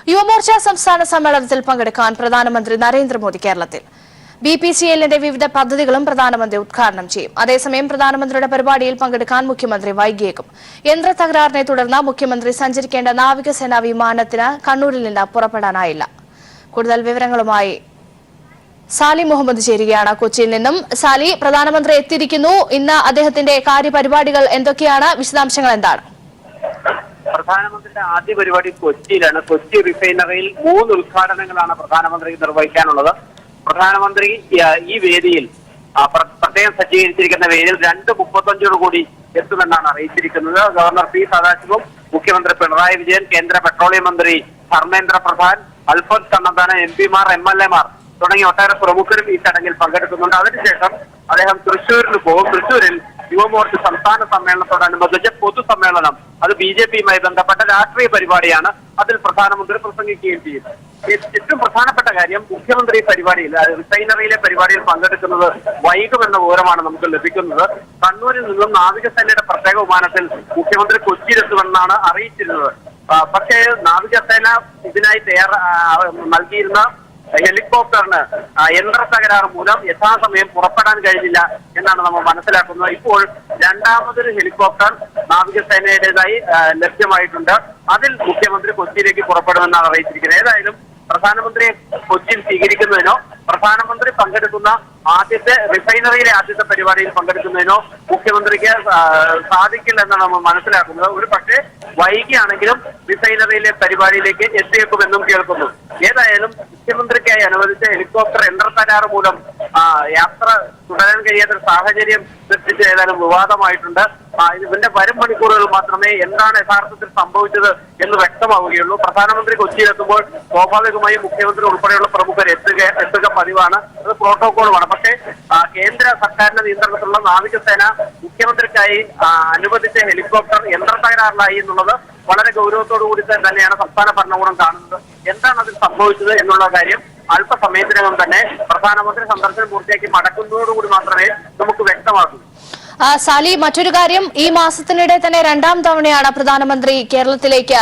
യുവമോർച്ച സംസ്ഥാന സമ്മേളനത്തിൽ പങ്കെടുക്കാൻ പ്രധാനമന്ത്രി നരേന്ദ്രമോദി കേരളത്തിൽ. BPCLന്റെ വിവിധ പദ്ധതികളും പ്രധാനമന്ത്രി ഉദ്ഘാടനം ചെയ്യും. അതേസമയം പ്രധാനമന്ത്രിയുടെ പരിപാടിയിൽ പങ്കെടുക്കാൻ മുഖ്യമന്ത്രി വൈകിയേക്കും. യന്ത്ര തകരാറിനെ തുടർന്ന് മുഖ്യമന്ത്രി സഞ്ചരിക്കേണ്ട നാവികസേനാ വിമാനത്തിന് കണ്ണൂരിൽ നിന്ന് പുറപ്പെടാനായില്ല. കൂടുതൽ വിവരങ്ങളുമായി സാലി മുഹമ്മദ് ചേരുകയാണ് കൊച്ചിയിൽ നിന്നും. സാലി, പ്രധാനമന്ത്രി എത്തിയിരിക്കുന്നു. ഇന്ന് അദ്ദേഹത്തിന്റെ കാര്യപരിപാടികൾ എന്തൊക്കെയാണ്? വിശദാംശങ്ങൾ എന്താണ്? പ്രധാനമന്ത്രിയുടെ ആദ്യ പരിപാടി കൊച്ചിയിലാണ്. കൊച്ചി റിഫൈനറിയിൽ 3 ഉദ്ഘാടനങ്ങളാണ് പ്രധാനമന്ത്രി നിർവഹിക്കാനുള്ളത്. പ്രധാനമന്ത്രി ഈ വേദിയിൽ പ്രത്യേകം സജ്ജീകരിച്ചിരിക്കുന്ന വേദിയിൽ 2:35 എത്തുമെന്നാണ് അറിയിച്ചിരിക്കുന്നത്. ഗവർണർ പി സദാശിവം, മുഖ്യമന്ത്രി പിണറായി വിജയൻ, കേന്ദ്ര പെട്രോളിയം മന്ത്രി ധർമ്മേന്ദ്ര പ്രധാൻ, അൽഫോൻസ് കണ്ണന്താനം, MP-മാർ, MLA-മാർ തുടങ്ങിയ ഒട്ടേറെ പ്രമുഖരും ഈ ചടങ്ങിൽ പങ്കെടുക്കുന്നുണ്ട്. അതിനുശേഷം അദ്ദേഹം തൃശ്ശൂരിൽ പോകും. തൃശ്ശൂരിൽ യുവമോർച്ച സംസ്ഥാന സമ്മേളനത്തോടനുബന്ധിച്ച് പൊതുസമ്മേളനം, അത് BJP-യുമായി ബന്ധപ്പെട്ട രാഷ്ട്രീയ പരിപാടിയാണ്. അതിൽ പ്രധാനമന്ത്രി പ്രസംഗിക്കുകയും ചെയ്യും. ഏറ്റവും പ്രധാനപ്പെട്ട കാര്യം, മുഖ്യമന്ത്രി പരിപാടിയിൽ, റിഫൈനറിയിലെ പരിപാടിയിൽ പങ്കെടുക്കുന്നത് വൈകുമെന്ന വിവരമാണ് നമുക്ക് ലഭിക്കുന്നത്. കണ്ണൂരിൽ നിന്നും നാവികസേനയുടെ പ്രത്യേക വിമാനത്തിൽ മുഖ്യമന്ത്രി കൊച്ചിയിലെത്തുമെന്നാണ് അറിയിച്ചിരുന്നത്. പക്ഷേ നാവികസേന ഇതിനായി നൽകിയിരുന്ന ഹെലികോപ്റ്ററിന് യന്ത്ര തകരാറ് മൂലം യഥാസമയം പുറപ്പെടാൻ കഴിഞ്ഞില്ല എന്നാണ് നമ്മൾ മനസ്സിലാക്കുന്നത്. ഇപ്പോൾ രണ്ടാമതൊരു ഹെലികോപ്റ്റർ നാവികസേനയുടേതായി ലഭ്യമായിട്ടുണ്ട്. അതിൽ മുഖ്യമന്ത്രി കൊച്ചിയിലേക്ക് പുറപ്പെടുമെന്നാണ് അറിയിച്ചിരിക്കുന്നത്. ഏതായാലും പ്രധാനമന്ത്രിയെ കൊച്ചിയിൽ സ്വീകരിക്കുന്നതിനോ പ്രധാനമന്ത്രി പങ്കെടുക്കുന്ന റിഫൈനറിയിലെ ആദ്യത്തെ പരിപാടിയിൽ പങ്കെടുക്കുന്നതിനോ മുഖ്യമന്ത്രിക്ക് സാധിക്കില്ല എന്നാണ് നമ്മൾ മനസ്സിലാക്കുന്നത്. ഒരു പക്ഷേ വൈകിയാണെങ്കിലും റിഫൈനറിയിലെ പരിപാടിയിലേക്ക് എത്തിയേക്കുമെന്നും കേൾക്കുന്നു. ഏതായാലും മുഖ്യമന്ത്രിക്കായി അനുവദിച്ച ഹെലികോപ്റ്റർ യന്ത്ര തകരാറ് മൂലം യാത്ര തുടരാൻ കഴിയാത്ത സാഹചര്യം സൃഷ്ടിച്ച് ഏതായാലും വിവാദമായിട്ടുണ്ട്. ഇതിന്റെ വരും മണിക്കൂറുകൾ മാത്രമേ എന്താണ് യഥാർത്ഥത്തിൽ സംഭവിച്ചത് എന്ന് വ്യക്തമാവുകയുള്ളൂ. പ്രധാനമന്ത്രി കൊച്ചിയിലെത്തുമ്പോൾ സ്വാഭാവികമായും മുഖ്യമന്ത്രി ഉൾപ്പെടെയുള്ള പ്രമുഖർ എത്തുക പതിവാണ്. അത് പ്രോട്ടോകോളുമാണ്. പക്ഷേ കേന്ദ്ര സർക്കാരിന്റെ നിയന്ത്രണത്തിലുള്ള നാവികസേന മുഖ്യമന്ത്രിക്കായി അനുവദിച്ച ഹെലികോപ്റ്റർ യന്ത്ര തകരാറിലായി എന്നുള്ളത് വളരെ ഗൗരവത്തോടു കൂടി തന്നെയാണ് സംസ്ഥാന ഭരണകൂടം കാണുന്നത്. എന്താണ് അതിൽ സംഭവിച്ചത് എന്നുള്ള കാര്യം അല്പസമയത്തിനകം തന്നെ പ്രധാനമന്ത്രി സന്ദർശനം പൂർത്തിയാക്കി മടക്കുന്നതോടുകൂടി മാത്രമേ നമുക്ക് വ്യക്തമാകൂ. സാലി, മറ്റൊരു കാര്യം, ഈ മാസത്തിനിടെ തന്നെ 2ാം തവണയാണ് പ്രധാനമന്ത്രി കേരളത്തിലേക്ക്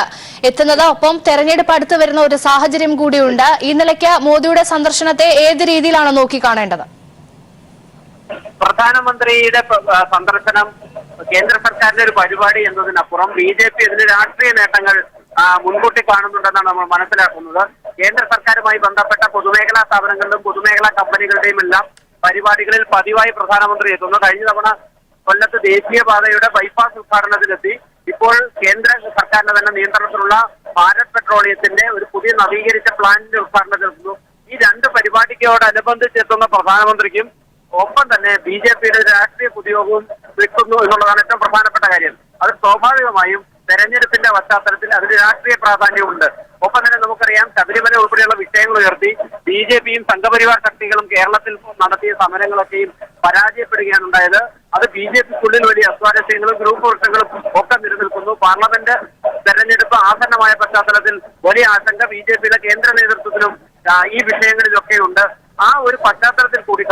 എത്തുന്നത്. ഒപ്പം തെരഞ്ഞെടുപ്പ് അടുത്ത് വരുന്ന ഒരു സാഹചര്യം കൂടിയുണ്ട്. ഈ നിലയ്ക്ക് മോദിയുടെ സന്ദർശനത്തെ ഏത് രീതിയിലാണ് നോക്കിക്കാണേണ്ടത്? പ്രധാനമന്ത്രിയുടെ സന്ദർശനം കേന്ദ്ര സർക്കാരിന്റെ ഒരു പരിപാടി എന്നതിനപ്പുറം BJP ഇതിന് രാഷ്ട്രീയ നേട്ടങ്ങൾ മുൻകൂട്ടി കാണുന്നുണ്ടെന്നാണ് നമ്മൾ മനസ്സിലാക്കുന്നത്. കേന്ദ്ര സർക്കാരുമായി ബന്ധപ്പെട്ട പൊതുമേഖലാ സ്ഥാപനങ്ങളിലും പൊതുമേഖലാ കമ്പനികളുടെയും എല്ലാം പരിപാടികളിൽ പതിവായി പ്രധാനമന്ത്രി എത്തുന്നു. കഴിഞ്ഞ തവണ കൊല്ലത്ത് ദേശീയപാതയുടെ ബൈപ്പാസ് ഉദ്ഘാടനത്തിലെത്തി. ഇപ്പോൾ കേന്ദ്ര സർക്കാരിന്റെ തന്നെ നിയന്ത്രണത്തിലുള്ള ഭാരത് പെട്രോളിയത്തിന്റെ ഒരു പുതിയ നവീകരിച്ച പ്ലാന്റിന്റെ ഉദ്ഘാടനത്തിലെത്തുന്നു. ഈ 2 പരിപാടിയോടനുബന്ധിച്ചെത്തുന്ന പ്രധാനമന്ത്രിക്കും ഒപ്പം തന്നെ BJP-യുടെ രാഷ്ട്രീയ പൊതുയോഗവും വെക്കുന്നു എന്നുള്ളതാണ് ഏറ്റവും പ്രധാനപ്പെട്ട കാര്യം. അത് സ്വാഭാവികമായും തെരഞ്ഞെടുപ്പിന്റെ പശ്ചാത്തലത്തിൽ അതിന് രാഷ്ട്രീയ പ്രാധാന്യമുണ്ട്. ഒപ്പം തന്നെ നമുക്കറിയാം, ശബരിമല ഉൾപ്പെടെയുള്ള വിഷയങ്ങൾ ഉയർത്തി BJP-യും സംഘപരിവാർ ശക്തികളും കേരളത്തിൽ നടത്തിയ സമരങ്ങളൊക്കെയും പരാജയപ്പെടുകയാണ് ഉണ്ടായത്. അത് BJP-ക്കുള്ളിൽ വലിയ അസ്വാരസ്യങ്ങളും ഗ്രൂപ്പ് പ്രശ്നങ്ങളും ഒക്കെ നിലനിൽക്കുന്നു. പാർലമെന്റ് തെരഞ്ഞെടുപ്പ് ആസന്നമായ പശ്ചാത്തലത്തിൽ വലിയ ആശങ്ക BJP-യുടെ കേന്ദ്ര നേതൃത്വത്തിലും ഈ വിഷയങ്ങളിലൊക്കെ ഉണ്ട്. ആ ഒരു പശ്ചാത്തലത്തിൽ കൂടി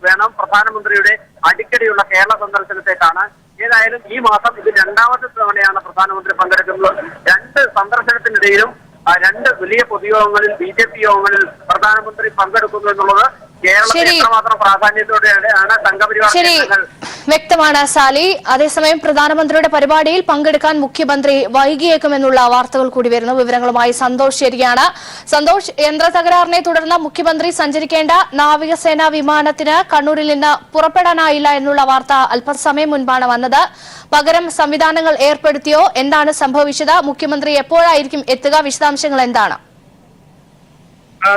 വേണം പ്രധാനമന്ത്രിയുടെ അടിക്കടിയുള്ള കേരള സന്ദർശനത്തെ കാണാൻ. ഏതായാലും ഈ മാസം ഇത് 2ാമത്തെ തവണയാണ് പ്രധാനമന്ത്രി പങ്കെടുക്കുന്നത്. 2 സന്ദർശനത്തിനിടയിലും 2 വലിയ പൊതുയോഗങ്ങളിൽ BJP യോഗങ്ങളിൽ പ്രധാനമന്ത്രി പങ്കെടുക്കുന്നു എന്നുള്ളത് കേരളത്തിൽ എത്രമാത്രം പ്രാധാന്യത്തോടെയാണ് സംഘപരിവാർ. വ്യക്തമാണ് സാലി. അതേസമയം പ്രധാനമന്ത്രിയുടെ പരിപാടിയിൽ പങ്കെടുക്കാൻ മുഖ്യമന്ത്രി വൈകിയേക്കുമെന്നുള്ള വാർത്തകൾ കൂടി വരുന്നു. വിവരങ്ങളുമായി സന്തോഷ് ശരിയാണ്. സന്തോഷ്, യന്ത്ര തകരാറിനെ തുടർന്ന് മുഖ്യമന്ത്രി സഞ്ചരിക്കേണ്ട നാവികസേനാ വിമാനത്തിന് കണ്ണൂരിൽ നിന്ന് പുറപ്പെടാനായില്ല എന്നുള്ള വാർത്ത അല്പസമയം മുൻപാണ് വന്നത്. പകരം സംവിധാനങ്ങൾ ഏർപ്പെടുത്തിയോ? എന്താണ് സംഭവിച്ചത്? മുഖ്യമന്ത്രി എപ്പോഴായിരിക്കും എത്തുക? വിശദാംശങ്ങൾ എന്താണ്?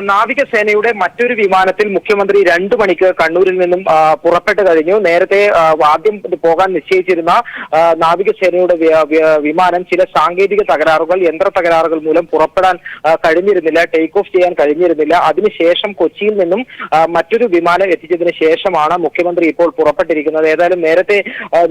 നാവികസേനയുടെ മറ്റൊരു വിമാനത്തിൽ മുഖ്യമന്ത്രി 2 മണിക്ക് കണ്ണൂരിൽ നിന്നും പുറപ്പെട്ടു കഴിഞ്ഞു. നേരത്തെ ആദ്യം പോകാൻ നിശ്ചയിച്ചിരുന്ന നാവികസേനയുടെ വിമാനം ചില സാങ്കേതിക തകരാറുകൾ, യന്ത്ര തകരാറുകൾ മൂലം പുറപ്പെടാൻ കഴിഞ്ഞിരുന്നില്ല, ടേക്ക് ഓഫ് ചെയ്യാൻ കഴിഞ്ഞിരുന്നില്ല. അതിനുശേഷം കൊച്ചിയിൽ നിന്നും മറ്റൊരു വിമാനം എത്തിച്ചതിന് ശേഷമാണ് മുഖ്യമന്ത്രി ഇപ്പോൾ പുറപ്പെട്ടിരിക്കുന്നത്. ഏതായാലും നേരത്തെ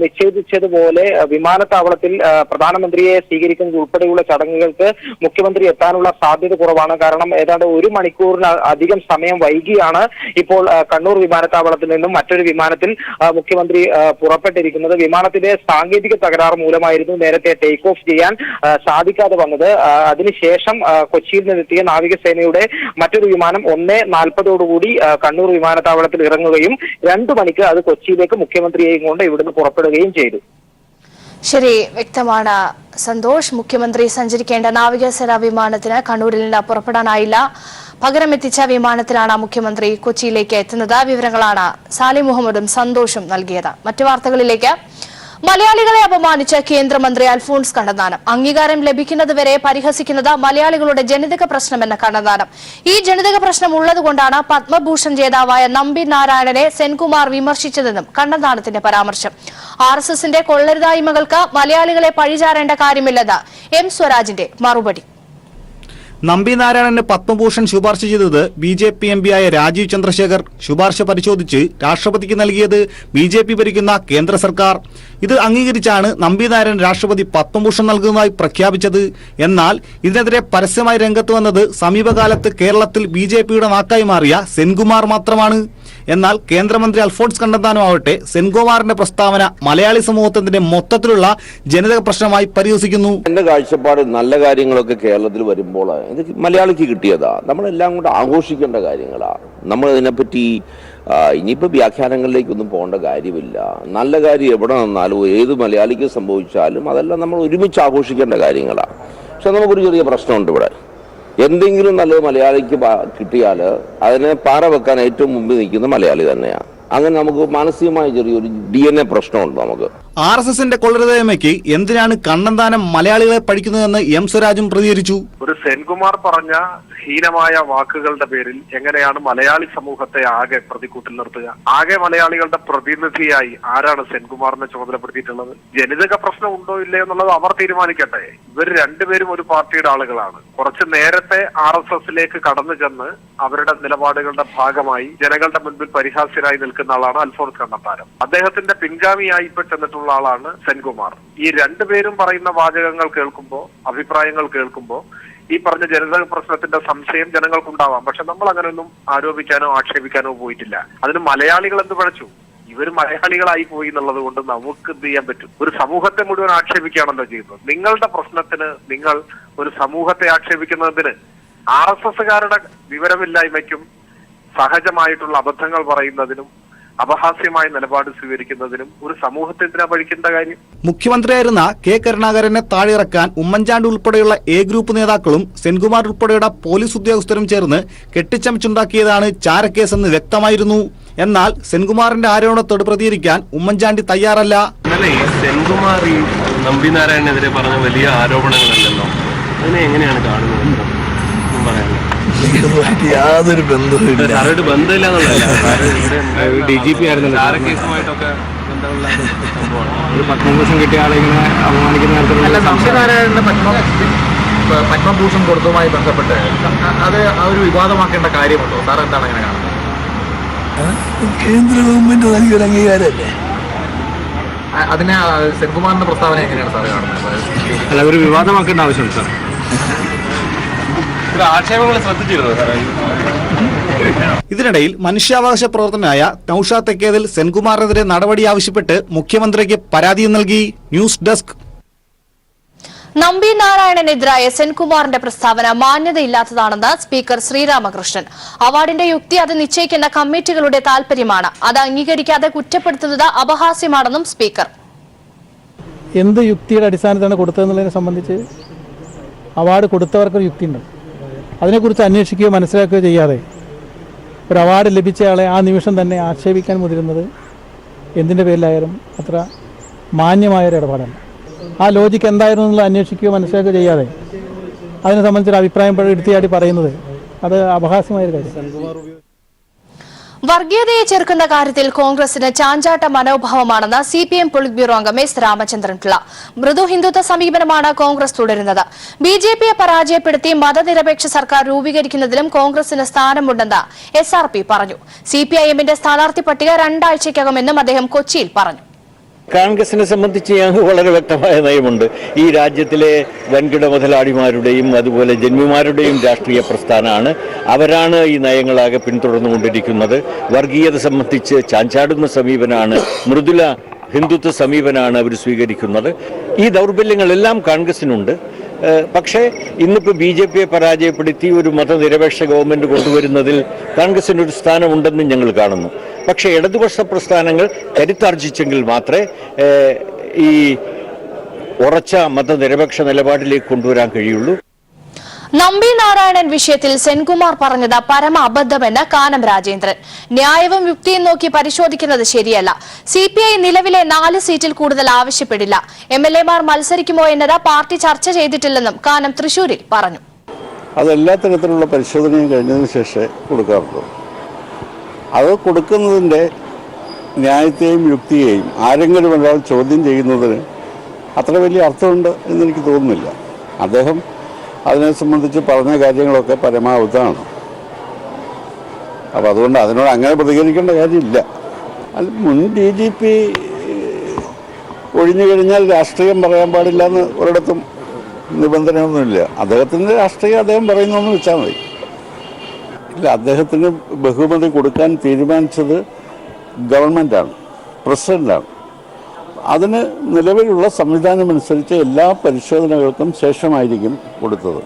നിശ്ചയിച്ചതുപോലെ വിമാനത്താവളത്തിൽ പ്രധാനമന്ത്രിയെ സ്വീകരിക്കുന്നത് ഉൾപ്പെടെയുള്ള ചടങ്ങുകൾക്ക് മുഖ്യമന്ത്രി എത്താനുള്ള സാധ്യത കുറവാണ്. കാരണം ഏതാണ്ട് 1 മണിക്കൂറിന് അധികം സമയം വൈകിയാണ് ഇപ്പോൾ കണ്ണൂർ വിമാനത്താവളത്തിൽ നിന്നും മറ്റൊരു വിമാനത്തിൽ മുഖ്യമന്ത്രി പുറപ്പെട്ടിരിക്കുന്നത്. വിമാനത്തിന്റെ സാങ്കേതിക തകരാർ മൂലമായിരുന്നു നേരത്തെ ടേക്ക് ഓഫ് ചെയ്യാൻ സാധിക്കാതെ വന്നത്. അതിനുശേഷം കൊച്ചിയിൽ നിന്നെത്തിയ നാവികസേനയുടെ മറ്റൊരു വിമാനം 1:40 കണ്ണൂർ വിമാനത്താവളത്തിൽ ഇറങ്ങുകയും 2 മണിക്ക് അത് കൊച്ചിയിലേക്ക് മുഖ്യമന്ത്രിയെയും കൊണ്ട് ഇവിടുന്ന് പുറപ്പെടുകയും ചെയ്തു. ശരി, വ്യക്തമാണ് സന്തോഷ്. മുഖ്യമന്ത്രി സഞ്ചരിക്കേണ്ട നാവികസേനാ വിമാനത്തിന് കണ്ണൂരിൽ നിന്ന് പുറപ്പെടാനായില്ല. പകരം എത്തിച്ച വിമാനത്തിലാണ് മുഖ്യമന്ത്രി കൊച്ചിയിലേക്ക് എത്തുന്നത്. വിവരങ്ങളാണ് സാലി മുഹമ്മദും സന്തോഷും നൽകിയത്. മറ്റു വാർത്തകളിലേക്ക്. മലയാളികളെ അപമാനിച്ച കേന്ദ്രമന്ത്രി അൽഫോൺസ് കണ്ണന്താനം അംഗീകാരം ലഭിക്കുന്നതുവരെ പരിഹസിക്കുന്നത് മലയാളികളുടെ ജനിതക പ്രശ്നമെന്ന കണ്ണന്താനം. ഈ ജനിതക പ്രശ്നം ഉള്ളതുകൊണ്ടാണ് പത്മഭൂഷൺ ജേതാവായ നമ്പി നാരായണനെ സെൻകുമാർ വിമർശിച്ചതെന്നും കണ്ണന്താനത്തിന്റെ പരാമർശം. RSSന്റെ കൊള്ളരുതായ്മകൾക്ക് മലയാളികളെ പഴിചാരേണ്ട കാര്യമില്ലെന്ന് M സ്വരാജിന്റെ മറുപടി. നമ്പി നാരായണന് പത്മഭൂഷൺ ശുപാർശ ചെയ്തത് BJP എംപിയായ രാജീവ് ചന്ദ്രശേഖർ. ശുപാർശ പരിശോധിച്ച് രാഷ്ട്രപതിക്ക് നൽകിയത് BJP ഭരിക്കുന്ന കേന്ദ്ര സർക്കാർ. ഇത് അംഗീകരിച്ചാണ് നമ്പി നാരായണൻ രാഷ്ട്രപതി പത്മഭൂഷൺ നൽകുന്നതായി പ്രഖ്യാപിച്ചത്. എന്നാൽ ഇതിനെതിരെ പരസ്യമായി രംഗത്ത് വന്നത് സമീപകാലത്ത് കേരളത്തിൽ BJPയുടെ നാക്കായി മാറിയ സെൻകുമാർ മാത്രമാണ്. എന്നാൽ കേന്ദ്രമന്ത്രി അൽഫോൺസ് കണ്ണന്താനം ആവട്ടെ സെൻകുമാറിന്റെ പ്രസ്താവന മലയാളി സമൂഹത്തിന്റെ മൊത്തത്തിലുള്ള ജനിതക പ്രശ്നമായി പരിഹസിക്കുന്നു. എന്റെ കാഴ്ചപ്പാട് നല്ല കാര്യങ്ങളൊക്കെ കേരളത്തിൽ വരുമ്പോൾ ഇത് മലയാളിക്ക് കിട്ടിയതാ. നമ്മളെല്ലാം കൂടെ ആഘോഷിക്കേണ്ട കാര്യങ്ങളാ. നമ്മൾ ഇതിനെപ്പറ്റി ഇനിയിപ്പോൾ വ്യാഖ്യാനങ്ങളിലേക്കൊന്നും പോകേണ്ട കാര്യമില്ല. നല്ല കാര്യം എവിടെ നിന്നാലും ഏത് മലയാളിക്ക് സംഭവിച്ചാലും അതെല്ലാം നമ്മൾ ഒരുമിച്ച് ആഘോഷിക്കേണ്ട കാര്യങ്ങളാണ്. പക്ഷെ നമുക്കൊരു ചെറിയ പ്രശ്നമുണ്ട് ഇവിടെ. എന്തെങ്കിലും നല്ലത് മലയാളിക്ക് കിട്ടിയാൽ അതിനെ പാറ വെക്കാൻ ഏറ്റവും മുമ്പിൽ നിൽക്കുന്ന മലയാളി തന്നെയാണ്. അങ്ങനെ നമുക്ക് മാനസികമായ ചെറിയൊരു DNA പ്രശ്നമുണ്ട് നമുക്ക്. RSSന്റെ കൊള്ളരുതായ്മയ്ക്ക് എന്തിനാണ് കണ്ണന്താനം മലയാളികളെ പഠിക്കുന്നതെന്ന് M സ്വരാജും പ്രതികരിച്ചു. ഒരു സെൻകുമാർ പറഞ്ഞ ഹീനമായ വാക്കുകളുടെ പേരിൽ എങ്ങനെയാണ് മലയാളി സമൂഹത്തെ ആകെ പ്രതിക്കൂട്ടിൽ നിർത്തുക? ആകെ മലയാളികളുടെ പ്രതിനിധിയായി ആരാണ് സെൻകുമാറിനെ ചുമതലപ്പെടുത്തിയിട്ടുള്ളത്? ജനിതക പ്രശ്നം ഉണ്ടോ ഇല്ലയോ എന്നുള്ളത് അവർ തീരുമാനിക്കട്ടെ. ഇവർ രണ്ടുപേരും ഒരു പാർട്ടിയുടെ ആളുകളാണ്. കുറച്ച് നേരത്തെ RSSലേക്ക് കടന്നു ചെന്ന് അവരുടെ നിലപാടുകളുടെ ഭാഗമായി ജനങ്ങളുടെ മുൻപിൽ പരിഹാസ്യനായി നിൽക്കുന്ന ആളാണ് അൽഫോൺസ് കണ്ണന്താനം. അദ്ദേഹത്തിന്റെ പിൻഗാമിയായി ഇപ്പൊ ചെന്നിട്ടുള്ള ആളാണ് സെൻകുമാർ. ഈ രണ്ടുപേരും പറയുന്ന വാചകങ്ങൾ കേൾക്കുമ്പോൾ, അഭിപ്രായങ്ങൾ കേൾക്കുമ്പോൾ ഈ പറഞ്ഞ ജനിതക പ്രശ്നത്തിന്റെ സംശയം ജനങ്ങൾക്കുണ്ടാവാം. പക്ഷെ നമ്മൾ അങ്ങനെയൊന്നും ആരോപിക്കാനോ ആക്ഷേപിക്കാനോ പോയിട്ടില്ല. അതിന് മലയാളികൾ എന്ത് പഴച്ചു? ഇവർ മലയാളികളായി പോയി എന്നുള്ളത് കൊണ്ട് നമുക്ക് എന്ത് ചെയ്യാൻ പറ്റും? ഒരു സമൂഹത്തെ മുഴുവൻ ആക്ഷേപിക്കുകയാണല്ലോ ചെയ്യുന്നത്. നിങ്ങളുടെ പ്രശ്നത്തിന് നിങ്ങൾ ഒരു സമൂഹത്തെ ആക്ഷേപിക്കുന്നതിന് RSSകാരുടെ വിവരമില്ലായ്മയ്ക്കും സഹജമായിട്ടുള്ള അബദ്ധങ്ങൾ പറയുന്നതിനും അപഹാസ്യമായ നിലപാട് സ്വീകരിക്കുന്നതിനും ഒരു സമൂഹത്തെ എന്തിനാ പഴിക്കേണ്ട കാര്യം? മുഖ്യമന്ത്രിയായിരുന്ന K കരുണാകരനെ താഴെയിറക്കാൻ ഉമ്മൻചാണ്ടി ഉൾപ്പെടെയുള്ള A ഗ്രൂപ്പ് നേതാക്കളും സെൻകുമാർ ഉൾപ്പെടെയുള്ള പോലീസ് ഉദ്യോഗസ്ഥരും ചേർന്ന് കെട്ടിച്ചമച്ചുണ്ടാക്കിയതാണ് ചാരക്കേസെന്ന് വ്യക്തമായിരുന്നു. എന്നാൽ സെൻകുമാറിന്റെ ആരോപണത്തോട് പ്രതികരിക്കാൻ ഉമ്മൻചാണ്ടി തയ്യാറല്ല. അല്ലേ, സെൻകുമാർ ഈ നമ്പി നാരായണനെതിരെ പറഞ്ഞ വലിയ ആരോപണങ്ങളല്ലല്ലോ, അതിനെ എങ്ങനെയാണ് കാണുന്നത്? യാതൊരു ബന്ധവുമില്ല. ബന്ധമില്ല DGP ആയിരുന്നു. ചാരക്കേസുമായിട്ടൊക്കെ ബന്ധമുള്ള സംഭവമാണ്. പത്മഭൂഷൺ കിട്ടിയ ആളെ ഇങ്ങനെ അപമാനിക്കുന്ന നമ്പിനാരായണന് പത്മഭൂഷൺ കൊടുത്തതുമായി ബന്ധപ്പെട്ട് അത് ആ ഒരു വിവാദമാക്കേണ്ട കാര്യമുണ്ടോ? സാർ എന്താണ് അങ്ങനെ കാണുന്നത്? കേന്ദ്ര ഗവൺമെന്റ് നൽകിയൊരു അംഗീകാരമല്ലേ അതിനെ? സെൻകുമാറിന്റെ പ്രസ്താവന എങ്ങനെയാണ് സാർ കാണുന്നത്? അല്ല, ഒരു വിവാദമാക്കേണ്ട ആവശ്യമുണ്ട് സാർ. ആക്ഷേപങ്ങൾ ശ്രദ്ധിച്ചിരുന്നു സാറേ. ഇതിനിടയിൽ മനുഷ്യാവകാശ പ്രവർത്തകനായ നൌഷാദ് തെക്കേതിൽ സെൻകുമാറിനെതിരെ നടപടി ആവശ്യപ്പെട്ട് മുഖ്യമന്ത്രിക്ക് പരാതിയും നൽകി. News desk. നമ്പി നാരായണനെതിരായ സെൻകുമാറിന്റെ പ്രസ്താവന മാന്യതയില്ലാത്തതാണെന്ന് സ്പീക്കർ ശ്രീരാമകൃഷ്ണൻ. അവാർഡിന്റെ യുക്തി അത് നിശ്ചയിക്കുന്ന കമ്മിറ്റികളുടെ താൽപര്യമാണ്. അത് അംഗീകരിക്കാതെ കുറ്റപ്പെടുത്തുന്നത് അപഹാസ്യമാണെന്നും സ്പീക്കർ. എന്ത് യുക്തിയുടെ അടിസ്ഥാനത്താണ് കൊടുത്തതെന്നുള്ളതിനെ സംബന്ധിച്ച് അവാർഡ് കൊടുത്തവർക്കൊരു യുക്തിയുണ്ട്. അതിനെക്കുറിച്ച് അന്വേഷിക്കുകയോ മനസ്സിലാക്കുകയോ ചെയ്യാതെ ഒരു അവാർഡ് ലഭിച്ചയാളെ ആ നിമിഷം തന്നെ ആക്ഷേപിക്കാൻ മുതിരുന്നത് എന്തിൻ്റെ പേരിലായാലും അത്ര മാന്യമായൊരു ഇടപാടല്ല. ആ ലോജിക്ക് എന്തായിരുന്നു എന്നുള്ളത് അന്വേഷിക്കുകയോ മനസ്സിലാക്കുകയോ ചെയ്യാതെ അതിനെ സംബന്ധിച്ചൊരു അഭിപ്രായം എടുത്തിയാടി പറയുന്നത് അത് അപഹാസ്യമായൊരു കാര്യം. വർഗീയതയെ ചെറുക്കുന്ന കാര്യത്തിൽ കോൺഗ്രസിന് ചാഞ്ചാട്ട മനോഭാവമാണെന്ന് CPM പൊളിറ്റ് ബ്യൂറോ അംഗം S രാമചന്ദ്രൻപിള്ള. മൃദു ഹിന്ദുത്വ സമീപനമാണ് കോൺഗ്രസ് തുടരുന്നത്. BJPയെ പരാജയപ്പെടുത്തി മതനിരപേക്ഷ സർക്കാർ രൂപീകരിക്കുന്നതിലും കോൺഗ്രസിന് സ്ഥാനമുണ്ടെന്ന് SRP പറഞ്ഞു. CPIMന്റെ സ്ഥാനാർത്ഥി പട്ടിക 2 ആഴ്ചയ്ക്കകമെന്നും അദ്ദേഹം കൊച്ചിയിൽ പറഞ്ഞു. കോൺഗ്രസിനെ സംബന്ധിച്ച് ഞങ്ങൾക്ക് വളരെ വ്യക്തമായ നയമുണ്ട്. ഈ രാജ്യത്തിലെ വൻകിട മുതലാളിമാരുടെയും അതുപോലെ ജന്മിമാരുടെയും രാഷ്ട്രീയ പ്രസ്ഥാനമാണ്. അവരാണ് ഈ നയങ്ങളാകെ പിന്തുടർന്നുകൊണ്ടിരിക്കുന്നത്. വർഗീയത സംബന്ധിച്ച് ചാഞ്ചാടുന്ന സമീപനമാണ്, മൃദുല ഹിന്ദുത്വ സമീപനമാണ് അവർ സ്വീകരിക്കുന്നത്. ഈ ദൗർബല്യങ്ങളെല്ലാം കോൺഗ്രസിനുണ്ട്. പക്ഷേ ഇന്നിപ്പോൾ BJPയെ പരാജയപ്പെടുത്തി ഒരു മതനിരപേക്ഷ ഗവൺമെൻറ് കൊണ്ടുവരുന്നതിൽ കോൺഗ്രസിനൊരു സ്ഥാനമുണ്ടെന്ന് ഞങ്ങൾ കാണുന്നു. പക്ഷേ ഇടതുപക്ഷ പ്രസ്ഥാനങ്ങൾ കരുത്താർജിച്ചെങ്കിൽ മാത്രമേ ഈ ഉറച്ച മതനിരപേക്ഷ നിലപാടിലേക്ക് കൊണ്ടുവരാൻ കഴിയുള്ളൂ. നമ്പി നാരായണൻ വിഷയത്തിൽ സെൻകുമാർ പറഞ്ഞത് പരമ അബദ്ധമെന്ന് കാനം രാജേന്ദ്രൻ. ന്യായവും യുക്തിയും നോക്കി പരിശോധിക്കുന്നത് ശരിയല്ല. CPI നിലവിലെ 4 സീറ്റിൽ കൂടുതൽ ആവശ്യപ്പെടില്ല. MLA-മാർ മത്സരിക്കുമോ എന്നത് പാർട്ടി ചർച്ച ചെയ്തിട്ടില്ലെന്നും കാനം തൃശൂരിൽ പറഞ്ഞു. അതെല്ലാ തരത്തിലുള്ള പരിശോധനയും കഴിഞ്ഞതിന് ശേഷം കൊടുക്കാറുള്ളൂ. അത് കൊടുക്കുന്നതിൻ്റെ ന്യായത്തെയും യുക്തിയെയും ആരെങ്കിലും ഒരാൾ ചോദ്യം ചെയ്യുന്നതിന് അത്ര വലിയ അർത്ഥമുണ്ട് എന്നെനിക്ക് തോന്നുന്നില്ല. അദ്ദേഹം അതിനെ സംബന്ധിച്ച് പറഞ്ഞ കാര്യങ്ങളൊക്കെ പരമാവധമാണ്. അപ്പോൾ അതുകൊണ്ട് അതിനോട് അങ്ങനെ പ്രതികരിക്കേണ്ട കാര്യമില്ല. അല്ല, മുൻ DGP ഒഴിഞ്ഞു കഴിഞ്ഞാൽ രാഷ്ട്രീയം പറയാൻ പാടില്ല എന്ന് ഒരിടത്തും നിബന്ധനയൊന്നുമില്ല. അദ്ദേഹത്തിൻ്റെ രാഷ്ട്രീയം അദ്ദേഹം പറയുന്നതെന്ന് വെച്ചാൽ മതി. ഇല്ല, അദ്ദേഹത്തിന് ബഹുമതി കൊടുക്കാൻ തീരുമാനിച്ചത് ഗവൺമെൻറ്റാണ്, പ്രസിഡൻ്റാണ്. അതിന് നിലവിലുള്ള സംവിധാനമനുസരിച്ച് എല്ലാ പരിശോധനകൾക്കും ശേഷമായിരിക്കും കൊടുത്തത്.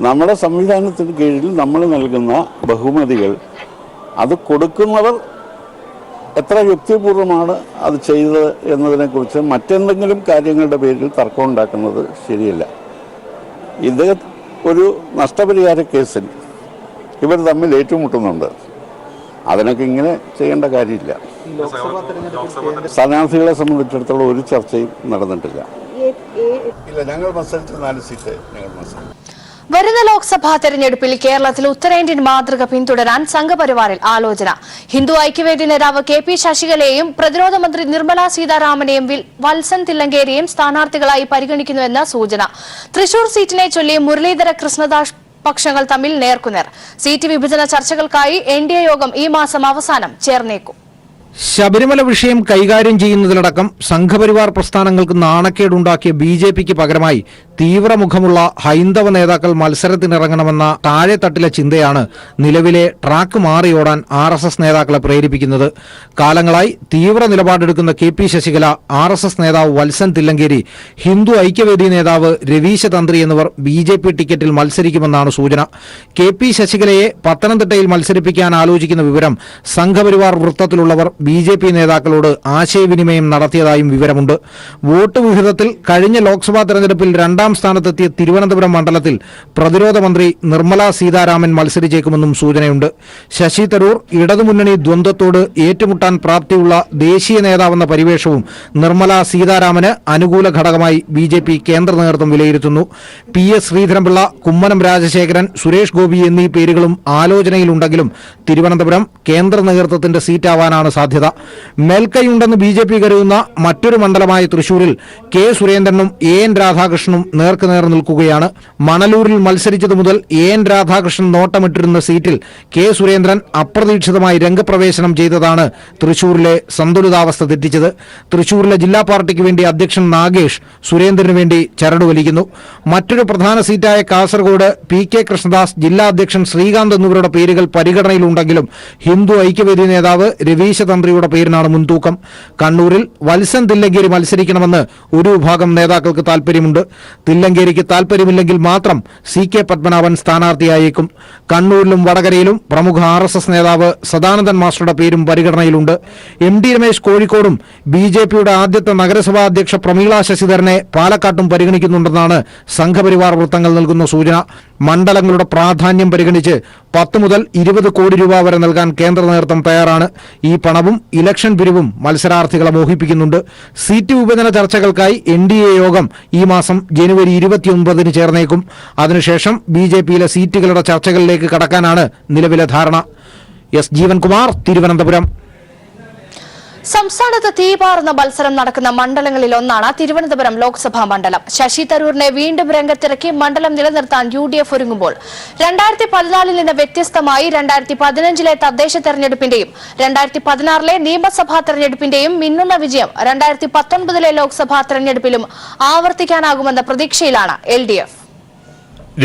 നമ്മുടെ സംവിധാനത്തിന് കീഴിൽ നമ്മൾ നൽകുന്ന ബഹുമതികൾ അത് കൊടുക്കുന്നവർ എത്ര യുക്തിപൂർവമാണ് അത് ചെയ്തത് എന്നതിനെക്കുറിച്ച് മറ്റെന്തെങ്കിലും കാര്യങ്ങളുടെ പേരിൽ തർക്കം ഉണ്ടാക്കുന്നത് ശരിയല്ല. ഇത് ഒരു നഷ്ടപരിഹാര കേസിൽ ഇവർ തമ്മിൽ ഏറ്റുമുട്ടുന്നുണ്ട്. അതിനൊക്കെ ഇങ്ങനെ ചെയ്യേണ്ട കാര്യമില്ല. സ്ഥാനാർത്ഥികളെ സംബന്ധിച്ചിടത്തോളം ഒരു ചർച്ചയും നടന്നിട്ടില്ല. ഇല്ല, ഞങ്ങൾ മത്സരിച്ച 4 സീറ്റ് ഞങ്ങൾ മത്സരിച്ചു. വരുന്ന ലോക്സഭാ തെരഞ്ഞെടുപ്പിൽ കേരളത്തിൽ ഉത്തരേന്ത്യൻ മാതൃക പിന്തുടരാൻ സംഘപരിവാറിൽ ആലോചന. ഹിന്ദു ഐക്യവേദി നേതാവ് KP ശശികലയെയും പ്രതിരോധ മന്ത്രി നിർമ്മല സീതാരാമനെയും വത്സൻ തില്ലങ്കേരിയെയും സ്ഥാനാർത്ഥികളായി പരിഗണിക്കുന്നുവെന്ന സൂചന. തൃശൂർ സീറ്റിനെ ചൊല്ലി മുരളീധര കൃഷ്ണദാസ് പക്ഷങ്ങൾ തമ്മിൽ നേർക്കുനേർ. സീറ്റ് വിഭജന ചർച്ചകൾക്കായി NDA യോഗം ഈ മാസം അവസാനം ചേർന്നേക്കും. ശബരിമല വിഷയം കൈകാര്യം ചെയ്യുന്നതിലടക്കം സംഘപരിവാർ പ്രസ്ഥാനങ്ങൾക്ക് നാണക്കേടുണ്ടാക്കിയ BJPക്ക് പകരമായി തീവ്രമുഖമുള്ള ഹൈന്ദവ നേതാക്കൾ മത്സരത്തിനിറങ്ങണമെന്ന താഴെത്തട്ടിലെ ചിന്തയാണ് നിലവിലെ ട്രാക്ക് മാറിയോടാൻ RSS നേതാക്കളെ പ്രേരിപ്പിക്കുന്നത്. കാലങ്ങളായി തീവ്ര നിലപാടെടുക്കുന്ന KP ശശികല, RSS നേതാവ് വത്സൻ തില്ലങ്കേരി, ഹിന്ദു ഐക്യവേദി നേതാവ് രവീശ തന്ത്രി എന്നിവർ BJP ടിക്കറ്റിൽ മത്സരിക്കുമെന്നാണ് സൂചന. KP ശശികലയെ പത്തനംതിട്ടയിൽ മത്സരിപ്പിക്കാൻ ആലോചിക്കുന്ന വിവരം സംഘപരിവാർ വൃത്തത്തിലുള്ളവർ BJP നേതാക്കളോട് ആശയവിനിമയം നടത്തിയതായും വിവരമുണ്ട്. വോട്ട് വിഹിതത്തിൽ കഴിഞ്ഞ ലോക്സഭാ തെരഞ്ഞെടുപ്പിൽ 2ാം സ്ഥാനത്തെത്തിയ തിരുവനന്തപുരം മണ്ഡലത്തിൽ പ്രതിരോധ മന്ത്രി നിർമ്മല സീതാരാമൻ മത്സരിച്ചേക്കുമെന്നും സൂചനയുണ്ട്. ശശി തരൂർ ഇടതുമുന്നണി ദ്വന്ദ്വത്തോട് ഏറ്റുമുട്ടാൻ പ്രാപ്തിയുള്ള ദേശീയ നേതാവെന്ന പരിവേഷവും നിർമ്മല സീതാരാമന് അനുകൂല ഘടകമായി BJP കേന്ദ്ര നേതൃത്വം വിലയിരുത്തുന്നു. PS ശ്രീധരൻപിള്ള, കുമ്മനം രാജശേഖരൻ, സുരേഷ് ഗോപി എന്നീ പേരുകളും ആലോചനയിലുണ്ടെങ്കിലും തിരുവനന്തപുരം കേന്ദ്ര നേതൃത്വത്തിന്റെ സീറ്റാവാനാണ് സാധ്യത. മേൽക്കൈയുണ്ടെന്ന് BJP കരുതുന്ന മറ്റൊരു മണ്ഡലമായ തൃശൂരിൽ K സുരേന്ദ്രനും AN രാധാകൃഷ്ണനും നേർക്കുനേർ നിൽക്കുകയാണ്. മണലൂരിൽ മത്സരിച്ചതു മുതൽ AN രാധാകൃഷ്ണൻ നോട്ടമിട്ടിരുന്ന സീറ്റിൽ K സുരേന്ദ്രൻ അപ്രതീക്ഷിതമായി രംഗപ്രവേശനം ചെയ്തതാണ് തൃശൂരിലെ സന്തുലിതാവസ്ഥ തെറ്റിച്ചത്. തൃശൂരിലെ ജില്ലാ പാർട്ടിക്ക് വേണ്ടി അധ്യക്ഷൻ നാഗേഷ് സുരേന്ദ്രന് വേണ്ടി ചരട് വലിക്കുന്നു. മറ്റൊരു പ്രധാന സീറ്റായ കാസർഗോഡ് PK കൃഷ്ണദാസ്, ജില്ലാ അധ്യക്ഷൻ ശ്രീകാന്ത് എന്നിവരുടെ പേരുകൾ പരിഗണനയിലുണ്ടെങ്കിലും ഹിന്ദു ഐക്യവേദി നേതാവ് രവീശ തന്ത്രിയുടെ പേരിനാണ് മുൻതൂക്കം. കണ്ണൂരിൽ വത്സൻ തില്ലങ്കേരി മത്സരിക്കണമെന്ന് ഒരു വിഭാഗം നേതാക്കൾക്ക് താൽപര്യമുണ്ട്. തില്ലങ്കേരിക്ക് താൽപര്യമില്ലെങ്കിൽ മാത്രം CK പത്മനാഭൻ സ്ഥാനാർത്ഥിയായേക്കും. കണ്ണൂരിലും വടകരയിലും പ്രമുഖ RSS നേതാവ് സദാനന്ദൻ മാസ്റ്ററുടെ പേരും പരിഗണനയിലുണ്ട്. MD രമേശ് കോഴിക്കോടും BJPയുടെ ആദ്യത്തെ നഗരസഭാ അധ്യക്ഷ പ്രമീള ശശിധരനെ പാലക്കാട്ടും പരിഗണിക്കുന്നുണ്ടെന്നാണ് സംഘപരിവാർ വൃത്തങ്ങൾ നൽകുന്ന സൂചന. മണ്ഡലങ്ങളുടെ പ്രാധാന്യം പരിഗണിച്ച് 10 മുതൽ 20 കോടി രൂപ വരെ നൽകാൻ കേന്ദ്ര നേതൃത്വം തയ്യാറാണ്. ഈ പണവും ഇലക്ഷൻ പിരിവും മത്സരാർത്ഥികളെ മോഹിപ്പിക്കുന്നുണ്ട്. സീറ്റ് വിഭജന ചർച്ചകൾക്കായി NDA യോഗം ഈ മാസം ജനുവരി 29 ചേർന്നേക്കും. അതിനുശേഷം BJPയിലെ സീറ്റുകളുടെ ചർച്ചകളിലേക്ക് കടക്കാനാണ് നിലവിലെ ധാരണ. S ജീവൻകുമാർ, തിരുവനന്തപുരം. സംസ്ഥാനത്ത് തീപാറുന്ന മത്സരം നടക്കുന്ന മണ്ഡലങ്ങളിൽ ഒന്നാണ് തിരുവനന്തപുരം ലോക്സഭാ മണ്ഡലം. ശശി തരൂരിനെ വീണ്ടും രംഗത്തിറക്കി മണ്ഡലം നിലനിർത്താൻ UDF ഒരുങ്ങുമ്പോൾ 2014 നിന്ന് വ്യത്യസ്തമായി 2015 തദ്ദേശ തെരഞ്ഞെടുപ്പിന്റെയും 2016 നിയമസഭാ തെരഞ്ഞെടുപ്പിന്റെയും മിന്നുന്ന വിജയം 2019 ലോക്സഭാ തെരഞ്ഞെടുപ്പിലും ആവർത്തിക്കാനാകുമെന്ന പ്രതീക്ഷയിലാണ് LDF.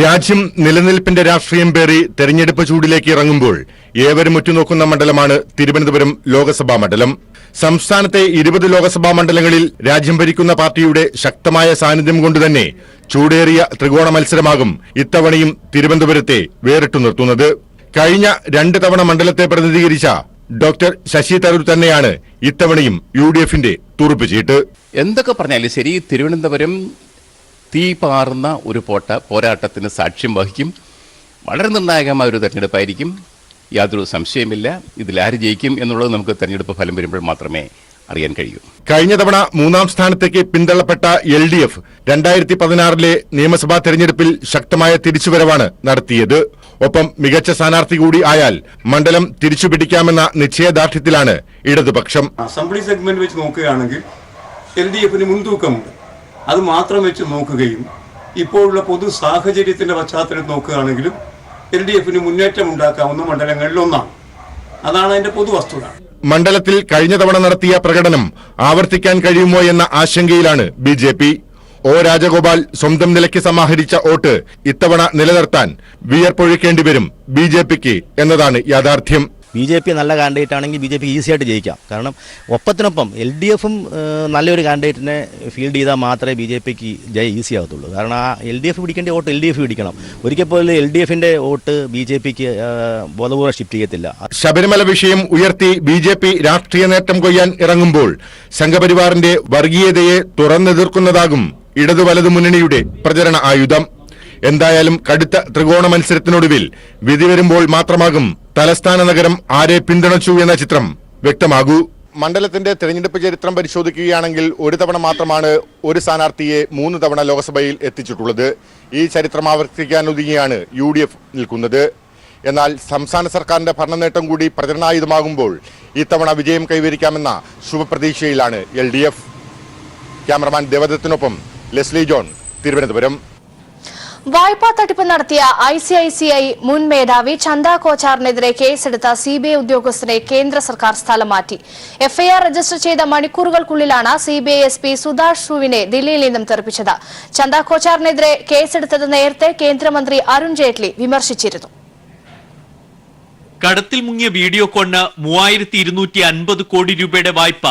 രാജ്യം നിലനിൽപ്പിന്റെ രാഷ്ട്രീയം പേറി തെരഞ്ഞെടുപ്പ് ചൂടിലേക്ക് ഇറങ്ങുമ്പോൾ ഏവരും ഉറ്റുനോക്കുന്ന മണ്ഡലമാണ് തിരുവനന്തപുരം ലോക്സഭാ മണ്ഡലം. സംസ്ഥാനത്തെ 20 ലോക്സഭാ മണ്ഡലങ്ങളിൽ രാജ്യം ഭരിക്കുന്ന പാർട്ടിയുടെ ശക്തമായ സാന്നിധ്യം കൊണ്ടുതന്നെ ചൂടേറിയ ത്രികോണ മത്സരമാകും ഇത്തവണയും തിരുവനന്തപുരത്തെ വേറിട്ടു നിർത്തുന്നത്. കഴിഞ്ഞ 2 തവണ മണ്ഡലത്തെ പ്രതിനിധീകരിച്ച ഡോക്ടർ ശശി തരൂർ തന്നെയാണ് ഇത്തവണയും UDFന്റെ തുറുപ്പുചീട്ട്. എന്തൊക്കെ പറഞ്ഞാലും ശരി, തിരുവനന്തപുരം തീ പാറുന്ന ഒരു പോരാട്ടത്തിന് സാക്ഷ്യം വഹിക്കും. വളരെ നിർണായകമായ ഒരു തെരഞ്ഞെടുപ്പായിരിക്കും, യാതൊരു സംശയമില്ല. ഇതിലാര് ജയിക്കും എന്നുള്ളത് നമുക്ക് തെരഞ്ഞെടുപ്പ് ഫലം വരുമ്പോൾ മാത്രമേ അറിയാൻ കഴിയൂ. കഴിഞ്ഞ തവണ 3ാം സ്ഥാനത്തേക്ക് പിന്തള്ളപ്പെട്ട LDF 2016 നിയമസഭാ തെരഞ്ഞെടുപ്പിൽ ശക്തമായ തിരിച്ചുവരവാണ് നടത്തിയത്. ഒപ്പം മികച്ച സ്ഥാനാർത്ഥി കൂടി ആയാൽ മണ്ഡലം തിരിച്ചുപിടിക്കാമെന്ന നിശ്ചയദാർഢ്യത്തിലാണ് ഇടതുപക്ഷം. അസംബ്ലി സെഗ്മെന്റ് വെച്ച് നോക്കുകയാണെങ്കിൽ LDFന് മുൻതൂക്കമുണ്ട്. അത് മാത്രം വെച്ച് നോക്കുകയും ഇപ്പോഴുള്ള പൊതു സാഹചര്യത്തിന്റെ പശ്ചാത്തലത്തിൽ നോക്കുകയാണെങ്കിലും LDFന് മുന്നേറ്റം ഉണ്ടാക്കാവുന്ന മണ്ഡലങ്ങളിൽ ഒന്നാണ്. അതാണ് അതിന്റെ പൊതു വസ്തുത. മണ്ഡലത്തിൽ കഴിഞ്ഞ തവണ നടത്തിയ പ്രകടനം ആവർത്തിക്കാൻ കഴിയുമോ എന്ന ആശങ്കയിലാണ് BJP. O രാജഗോപാൽ സ്വന്തം നിലയ്ക്ക് സമാഹരിച്ച വോട്ട് ഇത്തവണ നിലനിർത്താൻ വിയർപ്പൊഴുക്കേണ്ടി വരും BJPക്ക് എന്നതാണ് യാഥാർത്ഥ്യം. BJP നല്ല കാൻഡിഡേറ്റ് ആണെങ്കിൽ BJP ഈസിയായിട്ട് ജയിക്കാം. കാരണം ഒപ്പത്തിനൊപ്പം LDFും നല്ലൊരു കാൻഡിഡേറ്റിനെ ഫീൽഡ് ചെയ്താൽ മാത്രമേ BJPക്ക് ജയം ഈസി ആകത്തുള്ളൂ. കാരണം ആ LDF പിടിക്കേണ്ട വോട്ട് LDF പിടിക്കണം. ഒരിക്കൽ പോലും LDFന്റെ വോട്ട് BJPക്ക് ബോധപൂർവ്വം ഷിഫ്റ്റ് ചെയ്യത്തില്ല. ശബരിമല വിഷയം ഉയർത്തി BJP രാഷ്ട്രീയ നേട്ടം കൊയ്യാൻ ഇറങ്ങുമ്പോൾ സംഘപരിവാറിന്റെ വർഗീയതയെ തുറന്നെതിർക്കുന്നതാകും ഇടതു വലതു മുന്നണിയുടെ പ്രചരണ ആയുധം. എന്തായാലും കടുത്ത ത്രികോണ മത്സരത്തിനൊടുവിൽ വിധി വരുമ്പോൾ മാത്രമാകും തലസ്ഥാന നഗരം ആരെ പിന്തുണച്ചു എന്ന ചിത്രം വ്യക്തമാകൂ. മണ്ഡലത്തിന്റെ തെരഞ്ഞെടുപ്പ് ചരിത്രം പരിശോധിക്കുകയാണെങ്കിൽ ഒരു തവണ മാത്രമാണ് ഒരു സ്ഥാനാർത്ഥിയെ 3 തവണ ലോക്സഭയിൽ എത്തിച്ചിട്ടുള്ളത്. ഈ ചരിത്രം ആവർത്തിക്കാൻ ഒതുങ്ങിയാണ് UDF നിൽക്കുന്നത്. എന്നാൽ സംസ്ഥാന സർക്കാരിന്റെ ഭരണനേട്ടം കൂടി പ്രചരണായുധമാകുമ്പോൾ ഇത്തവണ വിജയം കൈവരിക്കാമെന്ന ശുഭപ്രതീക്ഷയിലാണ് LDF. ക്യാമറമാൻ ദേവദത്തിനൊപ്പം ലെസ്ലി ജോൺ, തിരുവനന്തപുരം. വായ്പാ തട്ടിപ്പ് നടത്തിയ ICICI മുൻ മേധാവി ചന്ദ കോച്ചാറിനെതിരെ കേസെടുത്ത CBI ഉദ്യോഗസ്ഥനെ കേന്ദ്ര സർക്കാർ സ്ഥലം മാറ്റി. FIR രജിസ്റ്റർ ചെയ്ത മണിക്കൂറുകൾക്കുള്ളിലാണ് CBI SP സുധാഷ് ഷുവിനെ ദില്ലിയിൽ നിന്നും തെറിപ്പിച്ചത്. ചന്ദ കോച്ചാറിനെതിരെ കേസെടുത്തത് നേരത്തെ കേന്ദ്രമന്ത്രി അരുൺ ജെയ്റ്റ്ലി വിമർശിച്ചിരുന്നു. കടത്തിൽ മുങ്ങിയ വീഡിയോകോണിന് 3250 കോടി രൂപയുടെ വായ്പ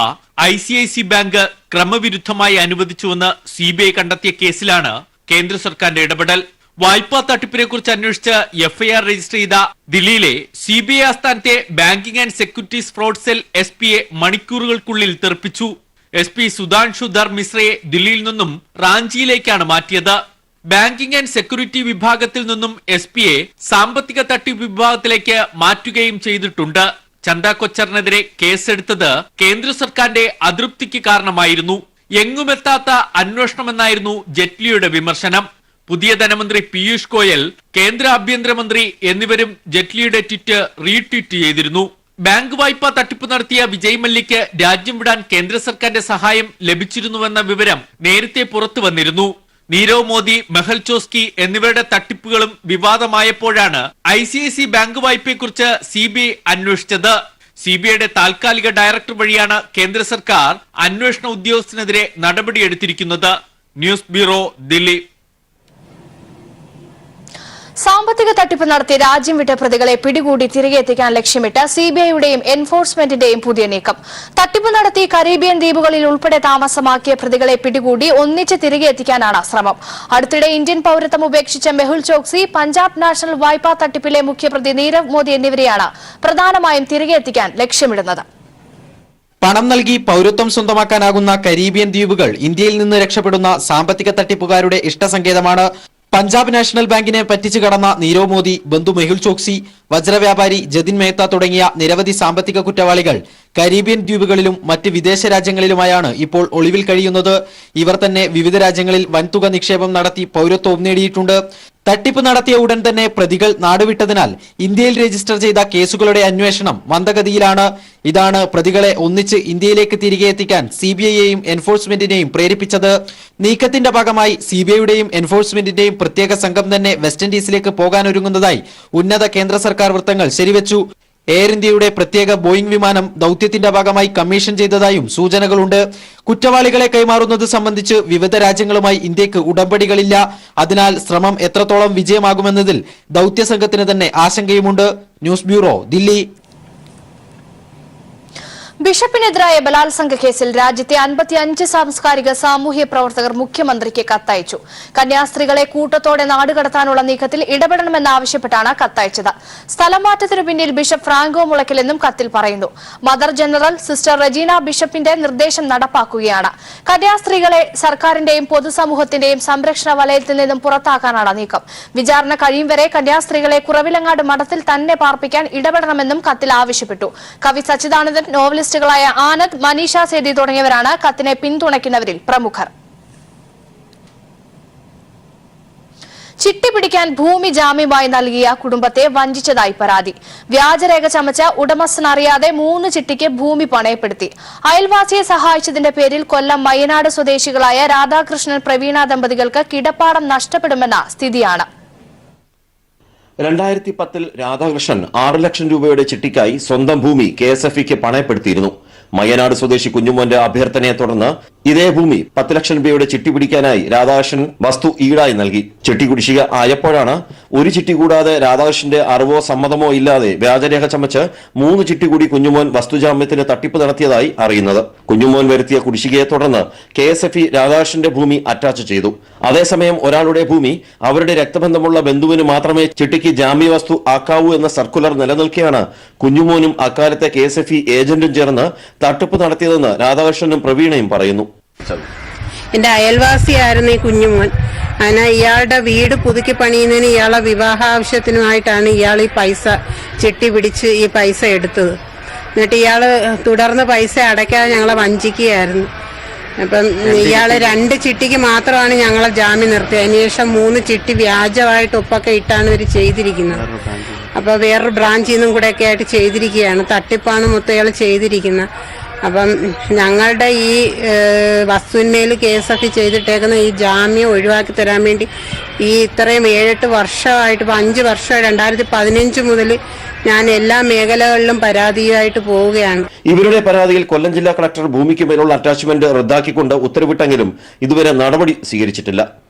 ICICI ബാങ്ക് ക്രമവിരുദ്ധമായി അനുവദിച്ചുവെന്ന് CBI കണ്ടെത്തിയ കേസിലാണ് കേന്ദ്ര സർക്കാരിന്റെ ഇടപെടൽ. വായ്പാ തട്ടിപ്പിനെ കുറിച്ച് അന്വേഷിച്ച് FIR രജിസ്റ്റർ ചെയ്ത ദില്ലിയിലെ CBI ആസ്ഥാനത്തെ banking and securities fraud cell SP മണിക്കൂറുകൾക്കുള്ളിൽ തെറിപ്പിച്ചു. SP സുധാൻഷു ധർ മിശ്രയെ ദില്ലിയിൽ നിന്നും റാഞ്ചിയിലേക്കാണ് മാറ്റിയത്. ബാങ്കിംഗ് ആൻഡ് സെക്യൂരിറ്റി വിഭാഗത്തിൽ നിന്നും SP സാമ്പത്തിക തട്ടിപ്പ് വിഭാഗത്തിലേക്ക് മാറ്റുകയും ചെയ്തിട്ടുണ്ട്. ചന്ദ കൊച്ചറിനെതിരെ കേസെടുത്തത് കേന്ദ്ര സർക്കാരിന്റെ അതൃപ്തിക്ക് കാരണമായിരുന്നു. എങ്ങുമെത്താത്ത അന്വേഷണമെന്നായിരുന്നു ജെറ്റ്ലിയുടെ വിമർശനം. പുതിയ ധനമന്ത്രി പീയൂഷ് ഗോയൽ, കേന്ദ്ര ആഭ്യന്തരമന്ത്രി എന്നിവരും ജെറ്റ്ലിയുടെ ട്വീറ്റ് റീട്വീറ്റ് ചെയ്തിരുന്നു. ബാങ്ക് വായ്പ തട്ടിപ്പ് നടത്തിയ വിജയ് മല്യയ്ക്ക് രാജ്യം വിടാൻ കേന്ദ്ര സർക്കാരിന്റെ സഹായം ലഭിച്ചിരുന്നുവെന്ന വിവരം നേരത്തെ പുറത്തു വന്നിരുന്നു. നീരവ് മോദി, മെഹൽ ചോസ്കി എന്നിവരുടെ തട്ടിപ്പുകളും വിവാദമായപ്പോഴാണ് ICICI ബാങ്ക് വായ്പയെക്കുറിച്ച് CBI അന്വേഷിച്ചത്. CBIയുടെ താൽക്കാലിക ഡയറക്ടർ വഴിയാണ് കേന്ദ്ര സർക്കാർ അന്വേഷണ ഉദ്യോഗസ്ഥനെതിരെ നടപടിയെടുത്തിരിക്കുന്നത്. News bureau, Delhi. സാമ്പത്തിക തട്ടിപ്പ് നടത്തി രാജ്യം വിട്ട പ്രതികളെ പിടികൂടി തിരികെ എത്തിക്കാൻ ലക്ഷ്യമിട്ട് CBIയുടെയും എൻഫോഴ്സ്മെന്റിന്റെയും പുതിയ നീക്കം. തട്ടിപ്പ് നടത്തി കരീബിയൻ ദ്വീപുകളിൽ ഉൾപ്പെടെ താമസമാക്കിയ പ്രതികളെ പിടികൂടി ഒന്നിച്ച് തിരികെ എത്തിക്കാനാണ് ശ്രമം. അടുത്തിടെ ഇന്ത്യൻ പൌരത്വം ഉപേക്ഷിച്ച മെഹുൽ ചോക്സി, പഞ്ചാബ് നാഷണൽ വായ്പാ തട്ടിപ്പിലെ മുഖ്യപ്രതി നീരവ് മോദി എന്നിവരെയാണ് പ്രധാനമായും തിരികെ എത്തിക്കാൻ ലക്ഷ്യമിടുന്നത്. പണം നൽകി പൌരത്വം സ്വന്തമാക്കാനാകുന്ന കരീബിയൻ ദ്വീപുകൾ ഇന്ത്യയിൽ നിന്ന് രക്ഷപ്പെടുന്ന സാമ്പത്തിക തട്ടിപ്പുകാരുടെ ഇഷ്ടസങ്കേതമാണ്. പഞ്ചാബ് നാഷണൽ ബാങ്കിനെ പറ്റിച്ചു കടന്ന നീരവ് മോദി, ബന്ധു മെഹുൽ ചോക്സി, വജ്രവ്യാപാരി ജതിൻ മേത്ത തുടങ്ങിയ നിരവധി സാമ്പത്തിക കുറ്റവാളികൾ കരീബിയൻ ദ്വീപുകളിലും മറ്റ് വിദേശ രാജ്യങ്ങളിലുമായാണ് ഇപ്പോൾ ഒളിവിൽ കഴിയുന്നത്. ഇവർ തന്നെ വിവിധ രാജ്യങ്ങളിൽ വൻതുക നിക്ഷേപം നടത്തി പൌരത്വം നേടിയിട്ടുണ്ട്. തട്ടിപ്പ് നടത്തിയ ഉടൻ തന്നെ പ്രതികൾ നാടുവിട്ടതിനാൽ ഇന്ത്യയിൽ രജിസ്റ്റർ ചെയ്ത കേസുകളുടെ അന്വേഷണം മന്ദഗതിയിലാണ്. ഇതാണ് പ്രതികളെ ഒന്നിച്ച് ഇന്ത്യയിലേക്ക് തിരികെ എത്തിക്കാൻ സിബിഐയെയും എൻഫോഴ്സ്മെന്റിനെയും പ്രേരിപ്പിച്ചത്. നീക്കത്തിന്റെ ഭാഗമായി സിബിഐയുടെയും എൻഫോഴ്സ്മെന്റിന്റെയും പ്രത്യേക സംഘം തന്നെ വെസ്റ്റ് ഇൻഡീസിലേക്ക് പോകാനൊരുങ്ങുന്നതായി ഉന്നത കേന്ദ്ര സർക്കാർ വൃത്തങ്ങൾ ശരിവച്ചു. എയർ ഇന്ത്യയുടെ പ്രത്യേക ബോയിംഗ് വിമാനം ദൌത്യത്തിന്റെ ഭാഗമായി കമ്മീഷൻ ചെയ്തതായും സൂചനകളുണ്ട്. കുറ്റവാളികളെ കൈമാറുന്നത് സംബന്ധിച്ച് വിവിധ രാജ്യങ്ങളുമായി ഇന്ത്യക്ക് ഉടമ്പടികളില്ല. അതിനാൽ ശ്രമം എത്രത്തോളം വിജയമാകുമെന്നതിൽ ദൌത്യസംഘത്തിന് തന്നെ ആശങ്കയുമുണ്ട്. News bureau, Delhi. ബിഷപ്പിനെതിരായ ബലാത്സംഗ കേസിൽ രാജ്യത്തെ 55 സാംസ്കാരിക സാമൂഹ്യ പ്രവർത്തകർ മുഖ്യമന്ത്രിക്ക് കത്തയച്ചു. കന്യാസ്ത്രീകളെ കൂട്ടത്തോടെ നാടുകടത്താനുള്ള നീക്കത്തിൽ ഇടപെടണമെന്നാവശ്യപ്പെട്ടാണ് കത്തയച്ചത്. സ്ഥലമാറ്റത്തിനു പിന്നിൽ ബിഷപ്പ് ഫ്രാങ്കോ മുളയ്ക്കലെന്നും കത്തിൽ പറയുന്നു. മദർ ജനറൽ സിസ്റ്റർ റെജീന ബിഷപ്പിന്റെ നിർദ്ദേശം നടപ്പാക്കുകയാണ്. കന്യാസ്ത്രീകളെ സർക്കാരിന്റെയും പൊതുസമൂഹത്തിന്റെയും സംരക്ഷണ വലയത്തിൽ നിന്നും പുറത്താക്കാനാണ് നീക്കം. വിചാരണ കഴിയും വരെ കന്യാസ്ത്രീകളെ കുറവിലങ്ങാട് മഠത്തിൽ തന്നെ പാർപ്പിക്കാൻ ഇടപെടണമെന്നും കത്തിൽ ആവശ്യപ്പെട്ടു. കവി സച്ചിദാനന്ദൻ, നോവലിസ്റ്റ് ായ ആനന്ദ്, മനീഷ സേതി തുടങ്ങിയവരാണ് കത്തിനെ പിന്തുണയ്ക്കുന്നവരിൽ പ്രമുഖർ. ചിട്ടി പിടിക്കാൻ ഭൂമി ജാമ്യമായി നൽകിയ കുടുംബത്തെ വഞ്ചിച്ചതായി പരാതി. വ്യാജരേഖ ചമച്ച ഉടമസ്ഥനറിയാതെ 3 ചിട്ടിക്ക് ഭൂമി പണയപ്പെടുത്തി. അയൽവാസിയെ സഹായിച്ചതിന്റെ പേരിൽ കൊല്ലം മയ്യനാട് സ്വദേശികളായ രാധാകൃഷ്ണൻ പ്രവീണ ദമ്പതികൾക്ക് കിടപ്പാടം നഷ്ടപ്പെടുമെന്ന സ്ഥിതിയാണ്. 2010 രാധാകൃഷ്ണൻ 6 ലക്ഷം രൂപയുടെ ചിട്ടിക്കായി സ്വന്തം ഭൂമി KSFEക്ക് പണയപ്പെടുത്തിയിരുന്നു. മയ്യനാട് സ്വദേശി കുഞ്ഞുമോന്റെ അഭ്യർത്ഥനയെ തുടർന്ന് ഇതേ ഭൂമി 10 ലക്ഷം രൂപയുടെ ചിട്ടി പിടിക്കാനായി രാധാകൃഷ്ണൻ വസ്തു ഈടായി നൽകി. ചിട്ടി കുടിശ്ശിക ആയപ്പോഴാണ് ഒരു ചിട്ടി കൂടാതെ രാധാകൃഷ്ണന്റെ അറിവോ സമ്മതമോ ഇല്ലാതെ വ്യാജരേഖ ചമച്ച് 3 ചിട്ടി കൂടി കുഞ്ഞുമോൻ വസ്തുജാമ്യത്തിന് തട്ടിപ്പ് നടത്തിയതായി അറിയുന്നത്. കുഞ്ഞുമോൻ വരുത്തിയ കുടിശ്ശികയെ തുടർന്ന് KSFE രാധാകൃഷ്ണന്റെ ഭൂമി അറ്റാച്ച് ചെയ്തു. അതേസമയം ഒരാളുടെ ഭൂമി അവരുടെ രക്തബന്ധമുള്ള ബന്ധുവിന് മാത്രമേ ചിട്ടിക്ക് ജാമ്യവസ്തു ആക്കാവൂ എന്ന സർക്കുലർ നിലനിൽക്കെയാണ് കുഞ്ഞുമോനും അക്കാലത്തെ KSFE ഏജന്റും ചേർന്ന് തട്ടിപ്പ് നടത്തിയതെന്ന് രാധാകൃഷ്ണനും പ്രവീണയും പറയുന്നു. എന്റെ അയൽവാസിയായിരുന്നു ഈ കുഞ്ഞുമോൻ. അങ്ങനെ ഇയാളുടെ വീട് പുതുക്കി പണിയുന്നതിന് ഇയാളെ വിവാഹ ആവശ്യത്തിനുമായിട്ടാണ് ഇയാൾ ഈ പൈസ ചിട്ടി പിടിച്ച് ഈ പൈസ എടുത്തത്. എന്നിട്ട് ഇയാള് തുടർന്ന് പൈസ അടയ്ക്കാതെ ഞങ്ങളെ വഞ്ചിക്കുകയായിരുന്നു. അപ്പം ഇയാള് 2 ചിട്ടിക്ക് മാത്രമാണ് ഞങ്ങളെ ജാമ്യം നിർത്തിയത്. അതിനുശേഷം 3 ചിട്ടി വ്യാജമായിട്ട് ഒപ്പൊക്കെ ഇട്ടാണ് ഇവർ ചെയ്തിരിക്കുന്നത്. അപ്പൊ വേറൊരു ബ്രാഞ്ചിൽ നിന്നും കൂടെ ഒക്കെ ആയിട്ട് ചെയ്തിരിക്കുകയാണ്. തട്ടിപ്പാണ് മൊത്തം ഇയാൾ ചെയ്തിരിക്കുന്നത്. അപ്പം ഞങ്ങളുടെ ഈ വസ്തുവിന്മേൽ KSFE ചെയ്തിട്ടേക്കുന്ന ഈ ജാമ്യം ഒഴിവാക്കി തരാൻ വേണ്ടി ഈ ഇത്രയും 7-8 വർഷമായിട്ട്, ഇപ്പം 5 വർഷമായി, 2015 മുതൽ ഞാൻ എല്ലാ മേഖലകളിലും പരാതിയായിട്ട് പോവുകയാണ്. ഇവരുടെ പരാതിയിൽ കൊല്ലം ജില്ലാ കളക്ടർ ഭൂമിക്ക് മേലുള്ള അറ്റാച്ച്മെന്റ് റദ്ദാക്കിക്കൊണ്ട് ഉത്തരവിട്ടെങ്കിലും ഇതുവരെ നടപടി സ്വീകരിച്ചിട്ടില്ല.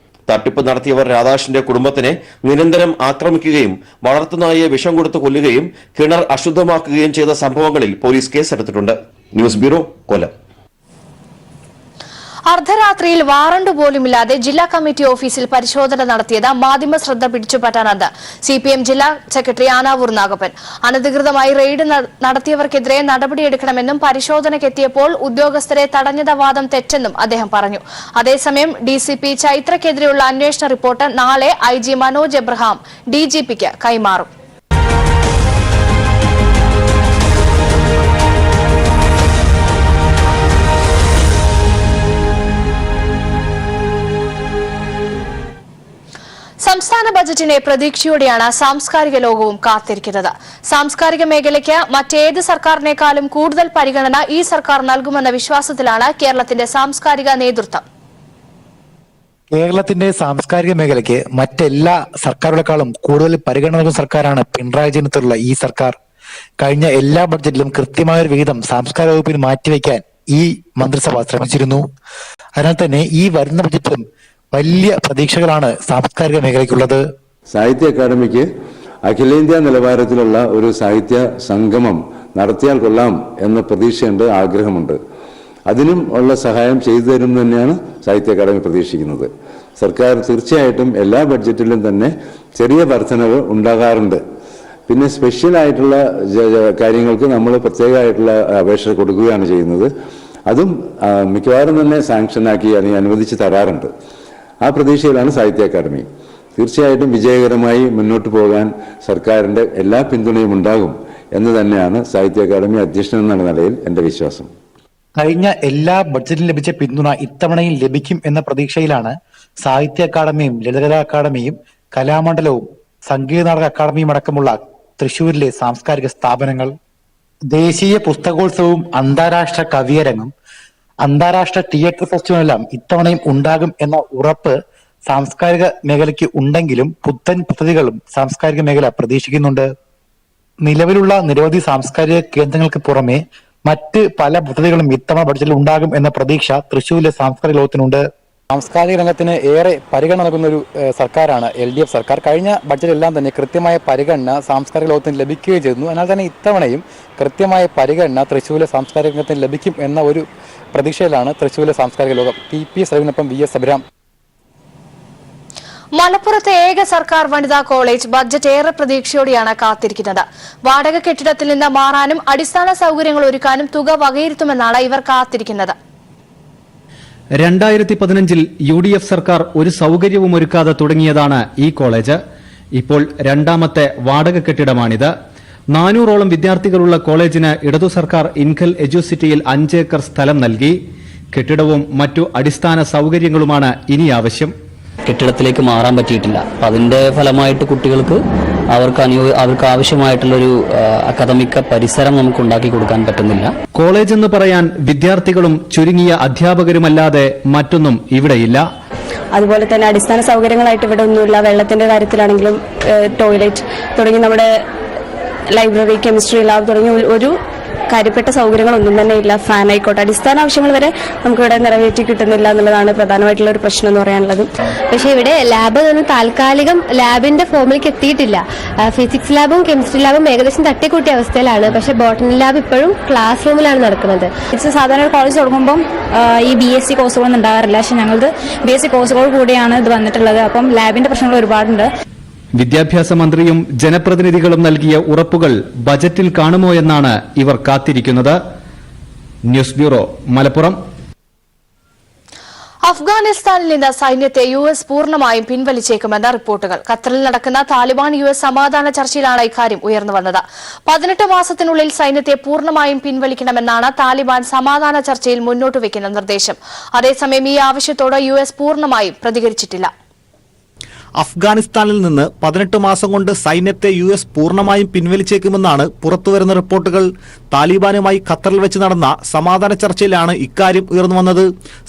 തട്ടിപ്പ് നടത്തിയവർ രാധാകൃഷ്ണന്റെ കുടുംബത്തിനെ നിരന്തരം ആക്രമിക്കുകയും വളർത്തുനായെ വിഷം കൊടുത്ത് കൊല്ലുകയും കിണർ അശുദ്ധമാക്കുകയും ചെയ്ത സംഭവങ്ങളിൽ പോലീസ് കേസെടുത്തിട്ടുണ്ട്. ന്യൂസ് ബ്യൂറോ, കൊല്ലം. അർദ്ധരാത്രിയിൽ വാറണ്ട് പോലുമില്ലാതെ ജില്ലാ കമ്മിറ്റി ഓഫീസിൽ പരിശോധന നടത്തിയത് മാധ്യമ ശ്രദ്ധ പിടിച്ചുപറ്റാനെന്ന് CPM ജില്ലാ സെക്രട്ടറി ആനാവൂർ നാഗപ്പൻ. അനധികൃതമായി റെയ്ഡ് നടത്തിയവർക്കെതിരെ നടപടിയെടുക്കണമെന്നും പരിശോധനയ്ക്കെത്തിയപ്പോൾ ഉദ്യോഗസ്ഥരെ തടഞ്ഞത വാദം തെറ്റെന്നും അദ്ദേഹം പറഞ്ഞു. അതേസമയം DCP ചൈത്രയ്ക്കെതിരെയുള്ള അന്വേഷണ റിപ്പോർട്ട് നാളെ IG മനോജ് എബ്രഹാം DGPക്ക് കൈമാറും. സംസ്ഥാന ബജറ്റിനെ പ്രതീക്ഷയോടെയാണ് സാംസ്കാരിക ലോകവും കാത്തിരിക്കുന്നത്. സാംസ്കാരിക മേഖലയ്ക്ക് മറ്റേത് സർക്കാരിനേക്കാളും കൂടുതൽ പരിഗണന ഈ സർക്കാർ നൽകുമെന്ന വിശ്വാസത്തിലാണ് കേരളത്തിന്റെ സാംസ്കാരിക നേതൃത്വം. കേരളത്തിന്റെ സാംസ്കാരിക മേഖലയ്ക്ക് മറ്റെല്ലാ സർക്കാരുകളെക്കാളും കൂടുതൽ പരിഗണന നൽകുന്ന സർക്കാരാണ് പിണറായി വിജയനുള്ള ഈ സർക്കാർ. കഴിഞ്ഞ എല്ലാ ബഡ്ജറ്റിലും കൃത്യമായൊരു വിഹിതം സാംസ്കാരിക വകുപ്പിന് മാറ്റിവെക്കാൻ ഈ മന്ത്രിസഭ ശ്രമിച്ചിരുന്നു. അതിനാൽ തന്നെ ഈ വരുന്ന ബഡ്ജറ്റിലും വലിയ പ്രതീക്ഷകളാണ് സാംസ്കാരിക മേഖലയ്ക്കുള്ളത്. സാഹിത്യ അക്കാദമിക്ക് അഖിലേന്ത്യാ നിലവാരത്തിലുള്ള ഒരു സാഹിത്യ സംഗമം നടത്തിയാൽ കൊള്ളാം എന്ന പ്രതീക്ഷയുണ്ട്, ആഗ്രഹമുണ്ട്. അതിനും ഉള്ള സഹായം ചെയ്തു തരും തന്നെയാണ് സാഹിത്യ അക്കാദമി പ്രതീക്ഷിക്കുന്നത്. സർക്കാർ തീർച്ചയായിട്ടും എല്ലാ ബഡ്ജറ്റിലും തന്നെ ചെറിയ വർധനവ് ഉണ്ടാകാറുണ്ട്. പിന്നെ സ്പെഷ്യൽ ആയിട്ടുള്ള കാര്യങ്ങൾക്ക് നമ്മൾ പ്രത്യേകമായിട്ടുള്ള അപേക്ഷ കൊടുക്കുകയാണ് ചെയ്യുന്നത്. അതും മിക്കവാറും തന്നെ സാങ്ഷനാക്കി അല്ലെങ്കിൽ അനുവദിച്ച് തരാറുണ്ട്. ആ പ്രതീക്ഷയിലാണ് സാഹിത്യ അക്കാദമി. തീർച്ചയായിട്ടും വിജയകരമായി മുന്നോട്ട് പോകാൻ സർക്കാരിന്റെ എല്ലാ പിന്തുണയും ഉണ്ടാകും എന്ന് തന്നെയാണ് സാഹിത്യ അക്കാദമി അധ്യക്ഷൻ എന്ന നിലയിൽ എന്റെ വിശ്വാസം. കഴിഞ്ഞ എല്ലാ ബഡ്ജറ്റിലും ലഭിച്ച പിന്തുണ ഇത്തവണയും ലഭിക്കും എന്ന പ്രതീക്ഷയിലാണ് സാഹിത്യ അക്കാദമിയും ലളിതകലാ അക്കാദമിയും കലാമണ്ഡലവും സംഗീത നാടക അക്കാദമിയും അടക്കമുള്ള തൃശൂരിലെ സാംസ്കാരിക സ്ഥാപനങ്ങൾ, ദേശീയ പുസ്തകോത്സവവും അന്താരാഷ്ട്ര കവിയരങ്ങും അന്താരാഷ്ട്ര തിയേറ്റർ ഫെസ്റ്റിവലെല്ലാം ഇത്തവണയും ഉണ്ടാകും എന്ന ഉറപ്പ് സാംസ്കാരിക മേഖലയ്ക്ക് ഉണ്ടെങ്കിലും പുത്തൻ പദ്ധതികളും സാംസ്കാരിക മേഖല പ്രതീക്ഷിക്കുന്നുണ്ട്. നിലവിലുള്ള നിരവധി സാംസ്കാരിക കേന്ദ്രങ്ങൾക്ക് പുറമെ മറ്റ് പല പദ്ധതികളും ഇത്തവണ ബഡ്ജറ്റിൽ ഉണ്ടാകും എന്ന പ്രതീക്ഷ തൃശ്ശൂരിലെ സാംസ്കാരിക ലോകത്തിനുണ്ട്. സാംസ്കാരിക രംഗത്തിന് ഏറെ പരിഗണന നൽകുന്ന ഒരു സർക്കാരാണ് LDF സർക്കാർ. കഴിഞ്ഞ ബഡ്ജറ്റെല്ലാം തന്നെ കൃത്യമായ പരിഗണന സാംസ്കാരിക ലോകത്തിന് ലഭിക്കുകയും ചെയ്തിരുന്നു. എന്നാൽ തന്നെ ഇത്തവണയും കൃത്യമായ പരിഗണന തൃശ്ശൂരിലെ സാംസ്കാരിക രംഗത്തിന് ലഭിക്കും എന്ന ഒരു പ്രതീക്ഷയിലാണ് തൃശ്ശൂരിലെ സാംസ്കാരിക ലോകം. TP സലീമിനൊപ്പം VS Abhiram. മലപ്പുറത്തെ ഏക സർക്കാർ വനിതാ കോളേജ് ബഡ്ജറ്റ് ഏറെ പ്രതീക്ഷയോടെയാണ് കാത്തിരിക്കുന്നത്. വാടക കെട്ടിടത്തിൽ നിന്ന് മാറാനും അടിസ്ഥാന സൗകര്യങ്ങൾ ഒരുക്കാനും തുക വകയിരുത്തുമെന്നാണ് ഇവർ കാത്തിരിക്കുന്നത്. 2015 UDF സർക്കാർ ഒരു സൗകര്യവും ഒരുക്കാതെ തുടങ്ങിയതാണ് ഈ കോളേജ്. ഇപ്പോൾ രണ്ടാമത്തെ വാടക കെട്ടിടമാണിത്. 400ഓളം വിദ്യാർത്ഥികളുള്ള കോളേജിന് ഇടതു സർക്കാർ ഇൻകൽ എഡ്യൂസിറ്റിയിൽ 5 ഏക്കർ സ്ഥലം നൽകി. കെട്ടിടവും മറ്റു അടിസ്ഥാന സൗകര്യങ്ങളുമാണ് ഇനി ആവശ്യം. കെട്ടിടത്തിലേക്ക് മാറാൻ പറ്റിയിട്ടില്ല. അപ്പം അതിന്റെ ഫലമായിട്ട് കുട്ടികൾക്ക് അവർക്ക് ആവശ്യമായിട്ടുള്ളൊരു അക്കാദമിക പരിസരം നമുക്ക് ഉണ്ടാക്കി കൊടുക്കാൻ പറ്റുന്നില്ല. കോളേജ് എന്ന് പറയാൻ വിദ്യാർത്ഥികളും ചുരുങ്ങിയ അധ്യാപകരുമല്ലാതെ മറ്റൊന്നും ഇവിടെയില്ല. അതുപോലെ തന്നെ അടിസ്ഥാന സൗകര്യങ്ങളായിട്ട് ഇവിടെ ഒന്നുമില്ല. വെള്ളത്തിന്റെ കാര്യത്തിലാണെങ്കിലും ടോയ്ലറ്റ് തുടങ്ങി നമ്മുടെ ലൈബ്രറി, കെമിസ്ട്രി ലാബ് തുടങ്ങിയ ഒരു കാര്യപ്പെട്ട സൗകര്യങ്ങളൊന്നും തന്നെ ഇല്ല. ഫാൻ ആയിക്കോട്ടെ, അടിസ്ഥാന ആവശ്യങ്ങൾ വരെ നമുക്കിവിടെ നിറവേറ്റി കിട്ടുന്നില്ല എന്നുള്ളതാണ് പ്രധാനമായിട്ടുള്ള ഒരു പ്രശ്നം എന്ന് പറയാനുള്ളത്. പക്ഷേ ഇവിടെ ലാബ് താൽക്കാലികം ലാബിന്റെ ഫോമിലേക്ക് എത്തിയിട്ടില്ല. ഫിസിക്സ് ലാബും കെമിസ്ട്രി ലാബും ഏകദേശം തട്ടിക്കൂട്ടിയ അവസ്ഥയിലാണ്. പക്ഷേ ബോട്ടണി ലാബ് ഇപ്പോഴും ക്ലാസ് റൂമിലാണ് നടക്കുന്നത്. സാധാരണ കോളേജ് തുടങ്ങുമ്പോൾ ഈ BSc കോഴ്സുകളൊന്നും ഉണ്ടാകാറില്ല. പക്ഷെ ഞങ്ങളത് BSc കോഴ്സുകൾ കൂടിയാണ് ഇത് വന്നിട്ടുള്ളത്. അപ്പം ലാബിന്റെ പ്രശ്നങ്ങൾ ഒരുപാടുണ്ട്. വിദ്യാഭ്യാസ മന്ത്രിയും ജനപ്രതിനിധികളും നൽകിയ ഉറപ്പുകൾ ബജറ്റിൽ കാണുമോ എന്നാണ് ഇവർ കാത്തിരിക്കുന്നത്. News bureau, Malappuram. അഫ്ഗാനിസ്ഥാനിൽ നിന്ന് സൈന്യത്തെ US പൂർണ്ണമായും പിൻവലിച്ചേക്കുമെന്ന റിപ്പോർട്ടുകൾ. ഖത്തറിൽ നടക്കുന്ന താലിബാൻ US സമാധാന ചർച്ചയിലാണ് ഇക്കാര്യം ഉയർന്നുവന്നത്. 18 മാസത്തിനുള്ളിൽ സൈന്യത്തെ പൂർണ്ണമായും പിൻവലിക്കണമെന്നാണ് താലിബാൻ സമാധാന ചർച്ചയിൽ മുന്നോട്ട് വയ്ക്കുന്ന നിർദ്ദേശം. അതേസമയം ഈ ആവശ്യത്തോട് US പൂർണ്ണമായും പ്രതികരിച്ചിട്ടില്ല. അഫ്ഗാനിസ്ഥാനിൽ നിന്ന് 18 മാസം കൊണ്ട് സൈന്യത്തെ US പൂർണ്ണമായും പിൻവലിച്ചേക്കുമെന്നാണ് പുറത്തുവരുന്ന റിപ്പോർട്ടുകൾ. താലിബാനുമായി ഖത്തറിൽ വെച്ച് നടന്ന സമാധാന ചർച്ചയിലാണ് ഇക്കാര്യം ഉയർന്നുവന്നത്.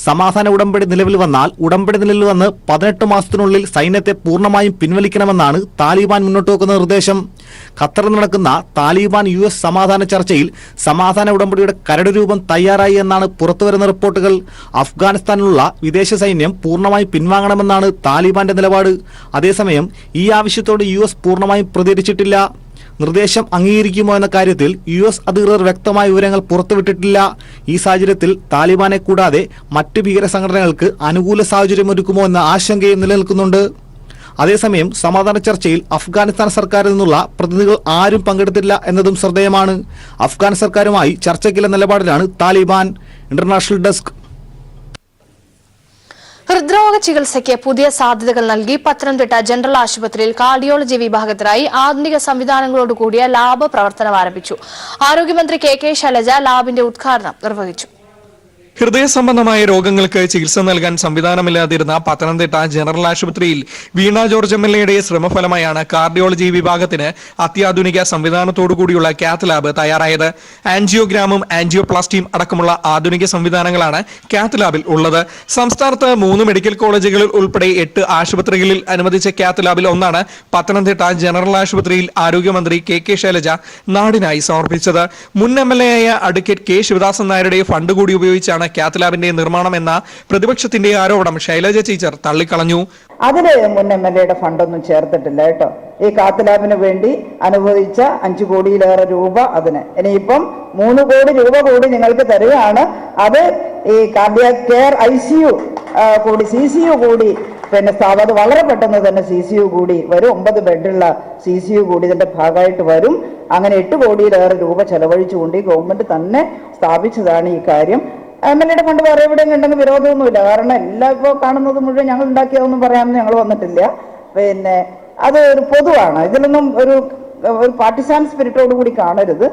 സമാധാന ഉടമ്പടി നിലവിൽ വന്നാൽ ഉടമ്പടി നിലവിൽ വന്ന് 18 മാസത്തിനുള്ളിൽ സൈന്യത്തെ പൂർണ്ണമായും പിൻവലിക്കണമെന്നാണ് താലിബാൻ മുന്നോട്ട് വെക്കുന്ന നിർദ്ദേശം. ഖത്തറിൽ നടക്കുന്ന താലിബാൻ US സമാധാന ചർച്ചയിൽ സമാധാന ഉടമ്പടിയുടെ കരട് രൂപം തയ്യാറായി എന്നാണ് പുറത്തുവരുന്ന റിപ്പോർട്ടുകൾ. അഫ്ഗാനിസ്ഥാനിലുള്ള വിദേശ സൈന്യം പൂർണ്ണമായും പിൻവാങ്ങണമെന്നാണ് താലിബാന്റെ നിലപാട്. അതേസമയം ഈ ആവശ്യത്തോട് US പൂർണ്ണമായും പ്രതികരിച്ചിട്ടില്ല. നിർദ്ദേശം അംഗീകരിക്കുമോ എന്ന കാര്യത്തിൽ US അധികൃതർ വ്യക്തമായ വിവരങ്ങൾ പുറത്തുവിട്ടിട്ടില്ല. ഈ സാഹചര്യത്തിൽ താലിബാനെ കൂടാതെ മറ്റ് ഭീകര സംഘടനകൾക്ക് അനുകൂല സാഹചര്യമൊരുക്കുമോ എന്ന ആശങ്കയും നിലനിൽക്കുന്നുണ്ട്. അതേസമയം സമാധാന ചർച്ചയിൽ അഫ്ഗാനിസ്ഥാൻ സർക്കാരിൽ നിന്നുള്ള പ്രതിനിധികൾ ആരും പങ്കെടുത്തില്ല എന്നതും ശ്രദ്ധേയമാണ്. അഫ്ഗാൻ സർക്കാരുമായി ചർച്ചയ്ക്കുള്ള നിലപാടിലാണ് താലിബാൻ. International desk. ഹൃദ്രോഗ ചികിത്സയ്ക്ക് പുതിയ സാധ്യതകൾ നൽകി പത്തനംതിട്ട ജനറൽ ആശുപത്രിയിൽ കാർഡിയോളജി വിഭാഗത്തിനായി ആധുനിക സംവിധാനങ്ങളോടുകൂടിയ ലാബ് പ്രവർത്തനം ആരംഭിച്ചു. ആരോഗ്യമന്ത്രി KK ശൈലജ ലാബിന്റെ ഉദ്ഘാടനം നിർവഹിച്ചു. ഹൃദയ സംബന്ധമായ രോഗങ്ങൾക്ക് ചികിത്സ നൽകാൻ സംവിധാനമില്ലാതിരുന്ന പത്തനംതിട്ട ജനറൽ ആശുപത്രിയിൽ വീണ ജോർജ് MLAയുടെ ശ്രമഫലമായാണ് കാർഡിയോളജി വിഭാഗത്തിന് അത്യാധുനിക സംവിധാനത്തോടുകൂടിയുള്ള കാത്ത് ലാബ് തയ്യാറായത്. ആൻജിയോഗ്രാമും ആൻജിയോപ്ലാസ്റ്റിയും അടക്കമുള്ള ആധുനിക സംവിധാനങ്ങളാണ് കാത്ത് ലാബിൽ ഉള്ളത്. സംസ്ഥാനത്ത് 3 മെഡിക്കൽ കോളേജുകളിൽ ഉൾപ്പെടെ 8 ആശുപത്രികളിൽ അനുവദിച്ച കാത്ത് ലാബിൽ ഒന്നാണ് പത്തനംതിട്ട ജനറൽ ആശുപത്രിയിൽ ആരോഗ്യമന്ത്രി KK ശൈലജ നാടിനായി സമർപ്പിച്ചത്. മുൻ MLA ആയ അഡ്വക്കേറ്റ് K ശിവദാസൻ നായരുടെ ഫണ്ട് കൂടി ഉപയോഗിച്ചാണ് കാത്ത് ലാബിന്റെ നിർമ്മാണം എന്ന പ്രതിപക്ഷത്തിന്റെ ആരോപണം ശൈലജ ടീച്ചർ തള്ളിക്കളഞ്ഞു. അതിന് മുൻ MLAയുടെ ഫണ്ടൊന്നും ചേർത്തിട്ടില്ല കേട്ടോ. ഈ കാത്ത് ലാബിന് വേണ്ടി അനുവദിച്ച 5 കോടിയിലേറെ രൂപ അതിന് ഇനിയിപ്പം 3 കോടി രൂപ കൂടി നിങ്ങൾക്ക് തരികയാണ്. അത് ഈ കാർഡിയാക് കെയർ ICU കൂടി CCU കൂടി പിന്നെ സ്ഥാപനം വളരെ പെട്ടെന്ന് തന്നെ CCU കൂടി വരും. 9 ബെഡുള്ള CCU കൂടി ഇതിന്റെ ഭാഗമായിട്ട് വരും. അങ്ങനെ 8 കോടിയിലേറെ രൂപ ചെലവഴിച്ചുകൊണ്ട് ഈ ഗവൺമെന്റ് തന്നെ സ്ഥാപിച്ചതാണ് ഈ കാര്യം. MLAയുടെ ഫണ്ട് വേറെ എവിടെയെങ്കിലും ഉണ്ടെങ്കിൽ വിരോധമൊന്നുമില്ല. കാരണം എല്ലാം ഇപ്പോൾ കാണുന്നത് മുഴുവൻ ഞങ്ങൾ ഉണ്ടാക്കിയതൊന്നും പറയാമെന്ന് ഞങ്ങൾ വന്നിട്ടില്ല. പിന്നെ അത് ഒരു പൊതുവാണ്. ഇതിലൊന്നും ഒരു പാർട്ടിസാൻ സ്പിരിറ്റോട് കൂടി കാണരുത്.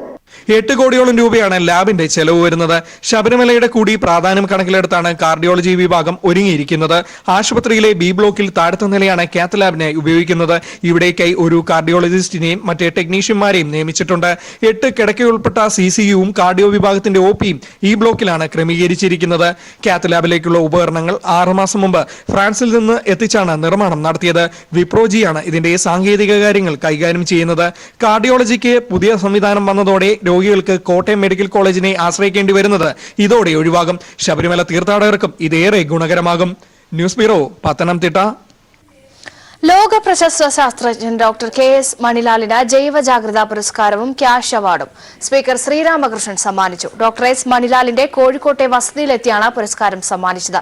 8 കോടിയോളം രൂപയാണ് ലാബിന്റെ ചെലവ് വരുന്നത്. ശബരിമലയുടെ കൂടി പ്രാധാന്യം കണക്കിലെടുത്താണ് കാർഡിയോളജി വിഭാഗം ഒരുങ്ങിയിരിക്കുന്നത്. ആശുപത്രിയിലെ ബി ബ്ലോക്കിൽ താഴത്തെ നിലയാണ് കാത്ത് ലാബിനെ ഉപയോഗിക്കുന്നത്. ഇവിടേക്കായി ഒരു കാർഡിയോളജിസ്റ്റിനെയും മറ്റ് ടെക്നീഷ്യന്മാരെയും നിയമിച്ചിട്ടുണ്ട്. 8 കിടക്കയുൾപ്പെട്ട CCUവും കാർഡിയോ വിഭാഗത്തിന്റെ OPയും ഈ ബ്ലോക്കിലാണ് ക്രമീകരിച്ചിരിക്കുന്നത്. കാത്ത് ലാബിലേക്കുള്ള ഉപകരണങ്ങൾ 6 മാസം മുമ്പ് ഫ്രാൻസിൽ നിന്ന് എത്തിച്ചാണ് നിർമ്മാണം നടത്തിയത്. വിപ്രോജിയാണ് ഇതിന്റെ സാങ്കേതിക കാര്യങ്ങൾ കൈകാര്യം ചെയ്യുന്നത്. കാർഡിയോളജിക്ക് പുതിയ സംവിധാനം വന്നതോടെ രോഗികൾക്ക് കോട്ടയം മെഡിക്കൽ കോളേജിനെ ആശ്രയിക്കേണ്ടി വരുന്നത് ഇതോടെ ഒഴിവാകും. ശബരിമല തീർത്ഥാടകർക്കും ഇതേറെ ഗുണകരമാകും. News bureau, Pathanamthitta. ലോക പ്രശസ്ത ശാസ്ത്രജ്ഞൻ ഡോക്ടർ KS മണിലാലിന് ജൈവ ജാഗ്രതാ പുരസ്കാരവും ക്യാഷ് അവാർഡും സ്പീക്കർ ശ്രീരാമകൃഷ്ണൻ സമ്മാനിച്ചു. ഡോക്ടർ S മണിലാലിന്റെ കോഴിക്കോട്ടെ വസതിയിലെത്തിയാണ് പുരസ്കാരം സമ്മാനിച്ചത്.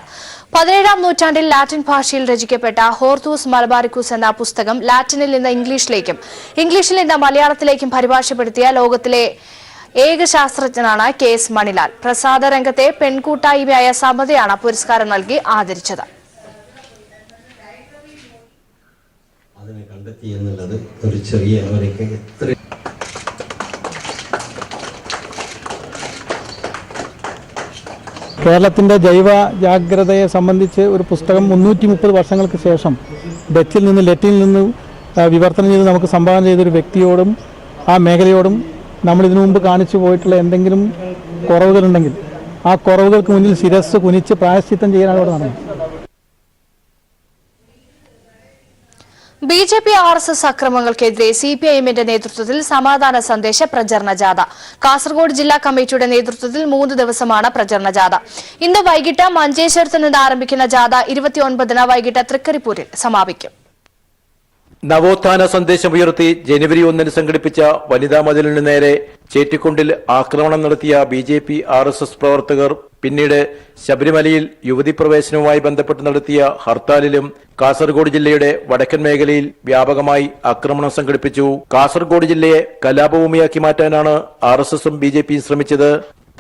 17-ാം നൂറ്റാണ്ടിൽ ലാറ്റിൻ ഭാഷയിൽ രചിക്കപ്പെട്ട ഹോർത്തൂസ് മലബാരിക്കൂസ് എന്ന പുസ്തകം ലാറ്റിനിൽ നിന്ന് ഇംഗ്ലീഷിലേക്കും ഇംഗ്ലീഷിൽ നിന്ന് മലയാളത്തിലേക്കും പരിഭാഷപ്പെടുത്തിയ ലോകത്തിലെ ഏക ശാസ്ത്രജ്ഞനാണ് KS മണിലാൽ. പ്രസാദ രംഗത്തെ പെൺകൂട്ടായ്മയായ സമതയാണ് പുരസ്കാരം നൽകി ആദരിച്ചത്. അതിനെ കണ്ടെത്തി എന്നുള്ളത് ഒരു ചെറിയ കേരളത്തിൻ്റെ ജൈവ ജാഗ്രതയെ സംബന്ധിച്ച് ഒരു പുസ്തകം 330 വർഷങ്ങൾക്ക് ശേഷം ഡച്ചിൽ നിന്ന് ലത്തീനിൽ നിന്ന് വിവർത്തനം ചെയ്ത് നമുക്ക് സംഭാവന ചെയ്തൊരു വ്യക്തിയോടും ആ മേഖലയോടും നമ്മൾ ഇതിനു മുമ്പ് കാണിച്ചു പോയിട്ടുള്ള എന്തെങ്കിലും കുറവുകളുണ്ടെങ്കിൽ ആ കുറവുകൾക്ക് മുന്നിൽ ശിരസ് കുനിച്ച് പ്രായശ്ചിത്തം ചെയ്യാനാണ് ഇവിടെ നടന്നത്. BJP RSS അക്രമങ്ങൾക്കെതിരെ CPIMന്റെ നേതൃത്വത്തിൽ സമാധാന സന്ദേശ പ്രചരണ ജാഥ. കാസർഗോഡ് ജില്ലാ കമ്മിറ്റിയുടെ നേതൃത്വത്തിൽ 3 ദിവസമാണ് പ്രചരണ ജാഥ. ഇന്ന് വൈകിട്ട് മഞ്ചേശ്വരത്ത് നിന്ന് ആരംഭിക്കുന്ന ജാഥ 29-ന് വൈകിട്ട് തൃക്കരിപ്പൂരിൽ സമാപിക്കും. നവോത്ഥാന സന്ദേശമുയർത്തി ജനുവരി 1-ന് സംഘടിപ്പിച്ച വനിതാ മതിലിന് നേരെ ചേറ്റിക്കുണ്ടിൽ ആക്രമണം നടത്തിയ BJP RSS പ്രവർത്തകർ പിന്നീട് ശബരിമലയിൽ യുവതി പ്രവേശനവുമായി ബന്ധപ്പെട്ട് നടത്തിയ ഹർത്താലിലും കാസർഗോഡ് ജില്ലയുടെ വടക്കൻ മേഖലയിൽ വ്യാപകമായി ആക്രമണം സംഘടിപ്പിച്ചു. കാസർഗോഡ് ജില്ലയെ കലാപഭൂമിയാക്കി മാറ്റാനാണ് RSSും BJPയും ശ്രമിച്ചത്.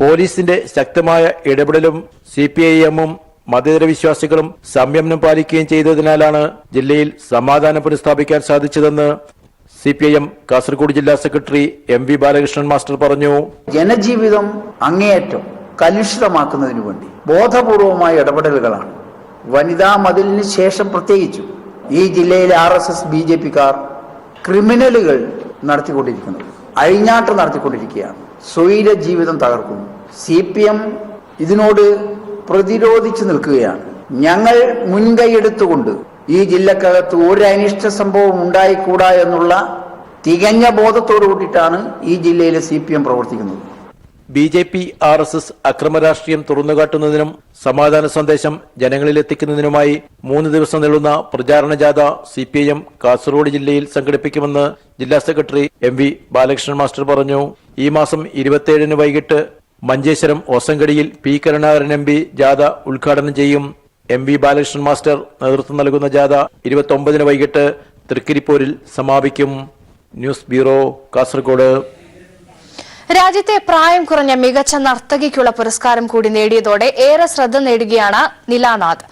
പോലീസിന്റെ ശക്തമായ ഇടപെടലും CPIMും മതേതര വിശ്വാസികളും സംയമനം പാലിക്കുകയും ചെയ്തതിനാലാണ് ജില്ലയിൽ സമാധാനം പുനഃസ്ഥാപിക്കാൻ സാധിച്ചതെന്ന് CPIM കാസർഗോഡ് ജില്ലാ സെക്രട്ടറി MV ബാലകൃഷ്ണൻ മാസ്റ്റർ പറഞ്ഞു. ജനജീവിതം അങ്ങേയറ്റം കലുഷിതമാക്കുന്നതിനു വേണ്ടി ബോധപൂർവമായ ഇടപെടലുകളാണ് വനിതാ മതിലിന് ശേഷം പ്രത്യേകിച്ചു ഈ ജില്ലയിലെ RSS BJPക്കാർ ക്രിമിനലുകൾ നടത്തിക്കൊണ്ടിരിക്കുന്നത്. അഴിഞ്ഞാട്ടം നടത്തിക്കൊണ്ടിരിക്കുകയാണ്. സ്വൈര ജീവിതം തകർക്കുന്നു. CPM ഇതിനോട് പ്രതിരോധിച്ചു നിൽക്കുകയാണ്. ഞങ്ങൾ മുൻകൈയെടുത്തുകൊണ്ട് ഈ ജില്ലക്കകത്ത് ഒരു അനിഷ്ട സംഭവം ഉണ്ടായിക്കൂടാ എന്നുള്ള തികഞ്ഞ ബോധത്തോടു കൂടിയിട്ടാണ് ഈ ജില്ലയിലെ CPM പ്രവർത്തിക്കുന്നത്. BJP RSS അക്രമരാഷ്ട്രീയം തുറന്നുകാട്ടുന്നതിനും സമാധാന സന്ദേശം ജനങ്ങളിൽ എത്തിക്കുന്നതിനുമായി 3 ദിവസം നീളുന്ന പ്രചാരണ ജാഥ CPIM കാസർഗോഡ് ജില്ലയിൽ സംഘടിപ്പിക്കുമെന്ന് ജില്ലാ സെക്രട്ടറി MV ബാലകൃഷ്ണൻ മാസ്റ്റർ പറഞ്ഞു. ഈ മാസം 27-ന് വൈകിട്ട് മഞ്ചേശ്വരം ഓസങ്കടിയിൽ P കരുണാകരൻ MP ജാഥ ഉദ്ഘാടനം ചെയ്യും. MV ബാലകൃഷ്ണൻ മാസ്റ്റർ നേതൃത്വം നൽകുന്ന ജാഥ 29-ന് വൈകിട്ട് തൃക്കരിപ്പൂരിൽ സമാപിക്കും. News bureau, Kasaragod. രാജ്യത്തെ പ്രായം കുറഞ്ഞ മികച്ച നർത്തകിക്കുള്ള പുരസ്കാരം കൂടി നേടിയതോടെ ഏറെ ശ്രദ്ധ നേടുകയാണ് നിലാനാഥ്.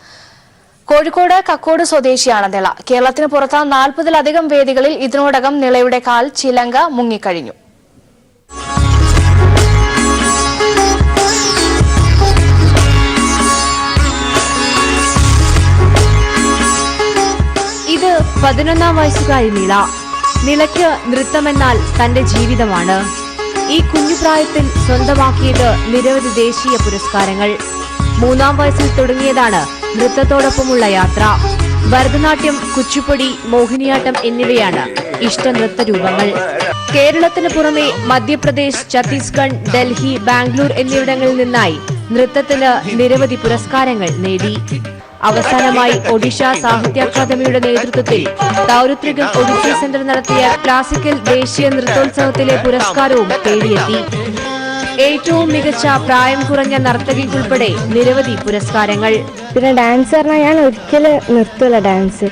കോഴിക്കോട് കക്കോട് സ്വദേശിയാണ് നിള. കേരളത്തിന് പുറത്ത് 40-ലധികം വേദികളിൽ ഇതിനോടകം നിളയുടെ കാൽ ചിലങ്ക മുങ്ങിക്കഴിഞ്ഞു. ഇത് 11-ാം വയസ്സുകാരി നിള. നിളയ്ക്ക് നൃത്തമെന്നാൽ തന്റെ ജീവിതമാണ്. ഈ കുഞ്ഞുപ്രായത്തിൽ സ്വന്തമാക്കിയത് നിരവധി ദേശീയ പുരസ്കാരങ്ങൾ. 3-ാം വയസ്സിൽ തുടങ്ങിയതാണ് നൃത്തത്തോടൊപ്പമുള്ള യാത്ര. ഭരതനാട്യം, കുച്ചിപ്പുടി, മോഹിനിയാട്ടം എന്നിവയാണ് ഇഷ്ട നൃത്തരൂപങ്ങൾ. കേരളത്തിന് പുറമെ മധ്യപ്രദേശ്, ഛത്തീസ്ഗഡ്, ഡൽഹി, ബാംഗ്ലൂർ എന്നിവിടങ്ങളിൽ നിന്നായി നൃത്തത്തിന് നിരവധി പുരസ്കാരങ്ങൾ നേടി. അവസാനമായി ഒഡീഷ സാഹിത്യ അക്കാദമിയുടെ നേതൃത്വത്തിൽ ദൗരത്രികം ഒഡീസി സെന്റർ നടത്തിയ ക്ലാസിക്കൽ ദേശീയ നൃത്തോത്സവത്തിലെ പുരസ്കാരവും തേടിയെത്തി. ഏറ്റവും മികച്ച പ്രായം കുറഞ്ഞ നർത്തകിക്കുൾപ്പെടെ നിരവധി പുരസ്കാരങ്ങൾ. പിന്നെ ഡാൻസ് പറഞ്ഞാൽ ഞാൻ ഒരിക്കലും നിർത്തൂല. ഡാൻസ്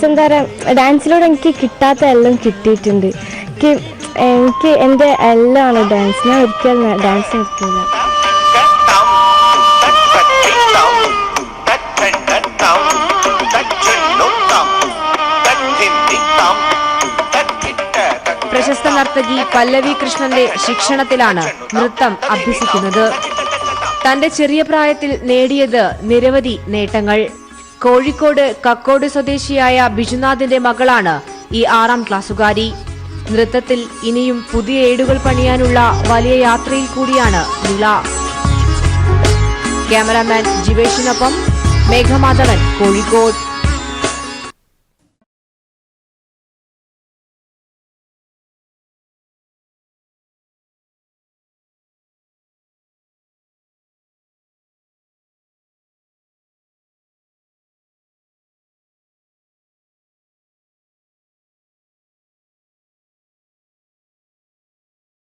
എന്താ പറയുക, ഡാൻസിലൂടെ എനിക്ക് കിട്ടാത്ത എല്ലാം കിട്ടിയിട്ടുണ്ട്. എനിക്ക് എൻ്റെ എല്ലാമാണ് ഡാൻസ്. ഞാൻ ഒരിക്കലും ഡാൻസ് നിർത്തൂല. പ്രശസ്ത നർത്തകി പല്ലവി കൃഷ്ണന്റെ ശിക്ഷണത്തിലാണ് നൃത്തം അഭ്യസിക്കുന്നത്. തന്റെ ചെറിയ പ്രായത്തിൽ നേടിയത് നിരവധി നേട്ടങ്ങൾ. കോഴിക്കോട് കക്കോട് സ്വദേശിയായ ബിജുനാഥിന്റെ മകളാണ് ഈ 6ാം ക്ലാസ്സുകാരി. നൃത്തത്തിൽ ഇനിയും പുതിയ ഏടുകൾ പണിയാനുള്ള വലിയ യാത്രയിൽ കൂടിയാണ് നിള. ക്യാമറാമാൻ ജിവേഷിനൊപ്പം മേഘമാധവൻ, കോഴിക്കോട്.